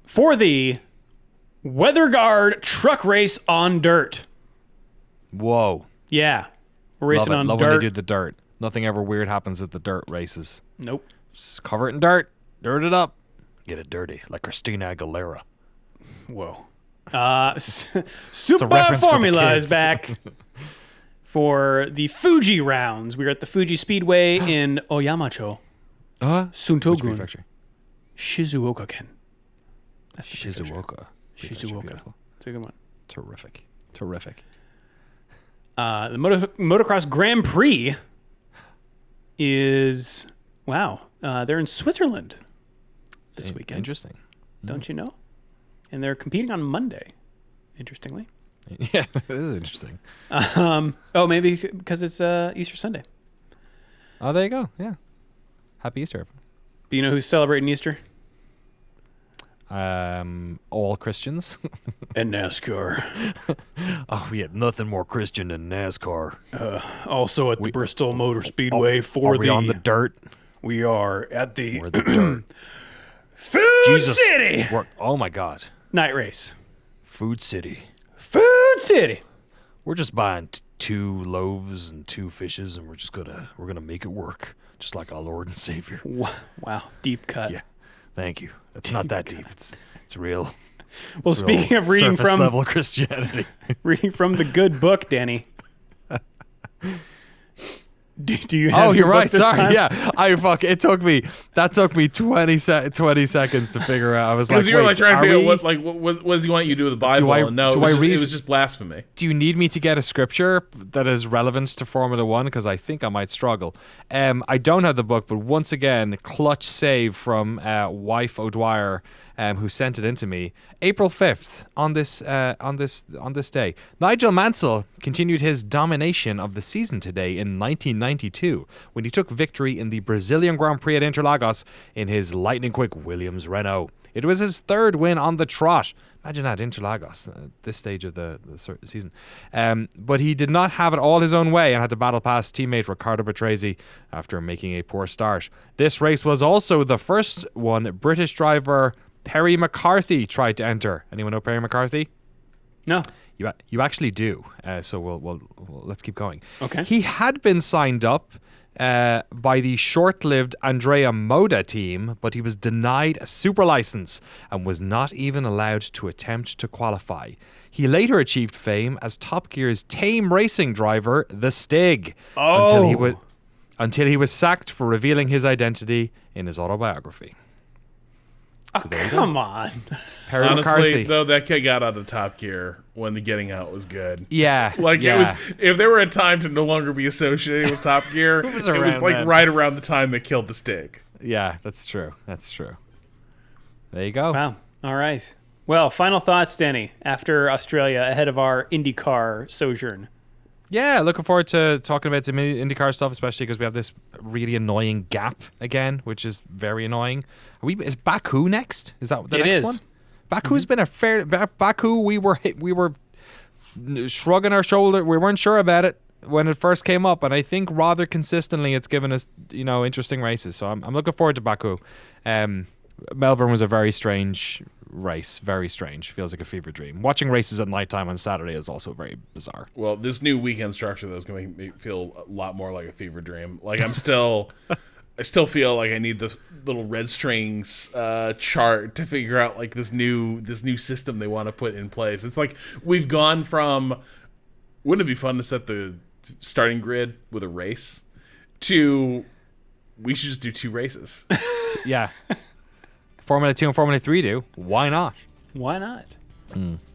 for the Weather Guard Truck Race on Dirt. Whoa. Yeah. We're racing on love dirt. when they do the dirt. Nothing ever weird happens at the dirt races. Nope. Just cover it in dirt. Dirt it up. Get it dirty, like Christina Aguilera. Whoa. Super reference for the Formula is kids. back for the Fuji rounds. We're at the Fuji Speedway in Oyamacho, Which Suntogun, prefecture? Shizuoka-ken. That's the prefecture. Shizuoka. Prefecture, Shizuoka. beautiful. It's a good one. Terrific. The motocross Grand Prix is, they're in Switzerland this weekend. Interesting. Don't you know? And they're competing on Monday, interestingly. Yeah, this is interesting. Maybe because it's Easter Sunday. Oh, there you go. Yeah. Happy Easter, everyone. But you know who's celebrating Easter? All Christians. And NASCAR. Oh, we had nothing more Christian than NASCAR. Also at the Bristol Motor Speedway Are we on the dirt? We are at the We're the dirt. Food City Oh my God. night race. Food City. Food City. We're just buying 2 loaves and 2 fishes, and we're gonna make it work, just like our Lord and Savior. Wow, deep cut. Yeah. Thank you. It's not that deep. It's real. Well, speaking of reading surface from level Christianity. reading from the good book, Danny. Do you have Oh, your you're book right. this Sorry. time? Yeah. That took me 20 seconds to figure out. I was like, Because you were wait, like trying to are figure we- out what does he want you to do with the Bible? And no, it was just blasphemy. Do you need me to get a scripture that is relevant to Formula One? Because I think I might struggle. I don't have the book, but once again, clutch save from wife O'Dwyer, who sent it in to me. April 5th, on this day, Nigel Mansell continued his domination of the season today in 1992 when he took victory in the Brazilian Grand Prix at Interlagos in his lightning-quick Williams Renault. It was his 3rd win on the trot. Imagine that, Interlagos, at this stage of the season. But he did not have it all his own way and had to battle past teammate Ricciardo Patrese after making a poor start. This race was also the first one British driver Perry McCarthy tried to enter. Anyone know Perry McCarthy? No. You actually do. So we'll let's keep going. Okay. He had been signed up by the short-lived Andrea Moda team, but he was denied a super license and was not even allowed to attempt to qualify. He later achieved fame as Top Gear's tame racing driver, the Stig, until he was sacked for revealing his identity in his autobiography. So come on. Perry Honestly, McCarthy. though, that kid got out of Top Gear when the Getting Out was good. Yeah. It was, if there were a time to no longer be associated with Top Gear, it was around like then. right around the time they killed the Stig. Yeah, that's true. There you go. Wow. All right. Well, final thoughts, Danny, after Australia, ahead of our IndyCar sojourn. Yeah, looking forward to talking about some IndyCar stuff, especially because we have this really annoying gap again, which is very annoying. Is Baku next? Is that the It next is. one? Baku's been a fair... Baku, we were shrugging our shoulder. We weren't sure about it when it first came up, and I think rather consistently it's given us, interesting races. So I'm looking forward to Baku. Melbourne was a very strange race. Very strange. Feels like a fever dream. Watching races at nighttime on Saturday is also very bizarre. Well, this new weekend structure, though, is going to make me feel a lot more like a fever dream. Like, I still feel like I need this little red strings chart to figure out like this new system they want to put in place. It's like we've gone from, wouldn't it be fun to set the starting grid with a race, to we should just do 2 races. Yeah. Formula 2 and Formula 3 do. Why not? Why not?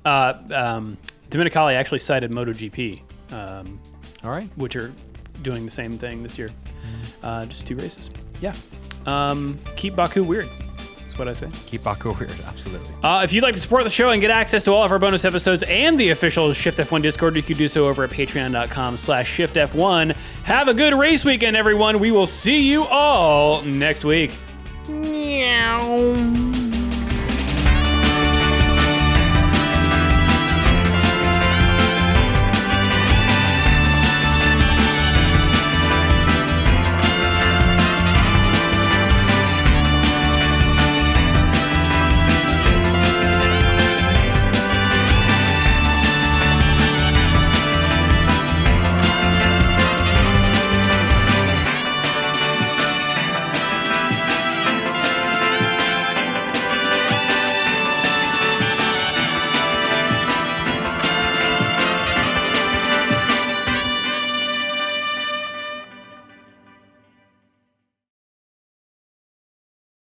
Domenicali actually cited MotoGP, All right. which are doing the same thing this year. Just 2 races. Yeah. Keep Baku weird. That's what I say. Keep Baku weird. Absolutely. If you'd like to support the show and get access to all of our bonus episodes and the official Shift F1 Discord, you can do so over at patreon.com/ShiftF1. Have a good race weekend, everyone. We will see you all next week. Meow.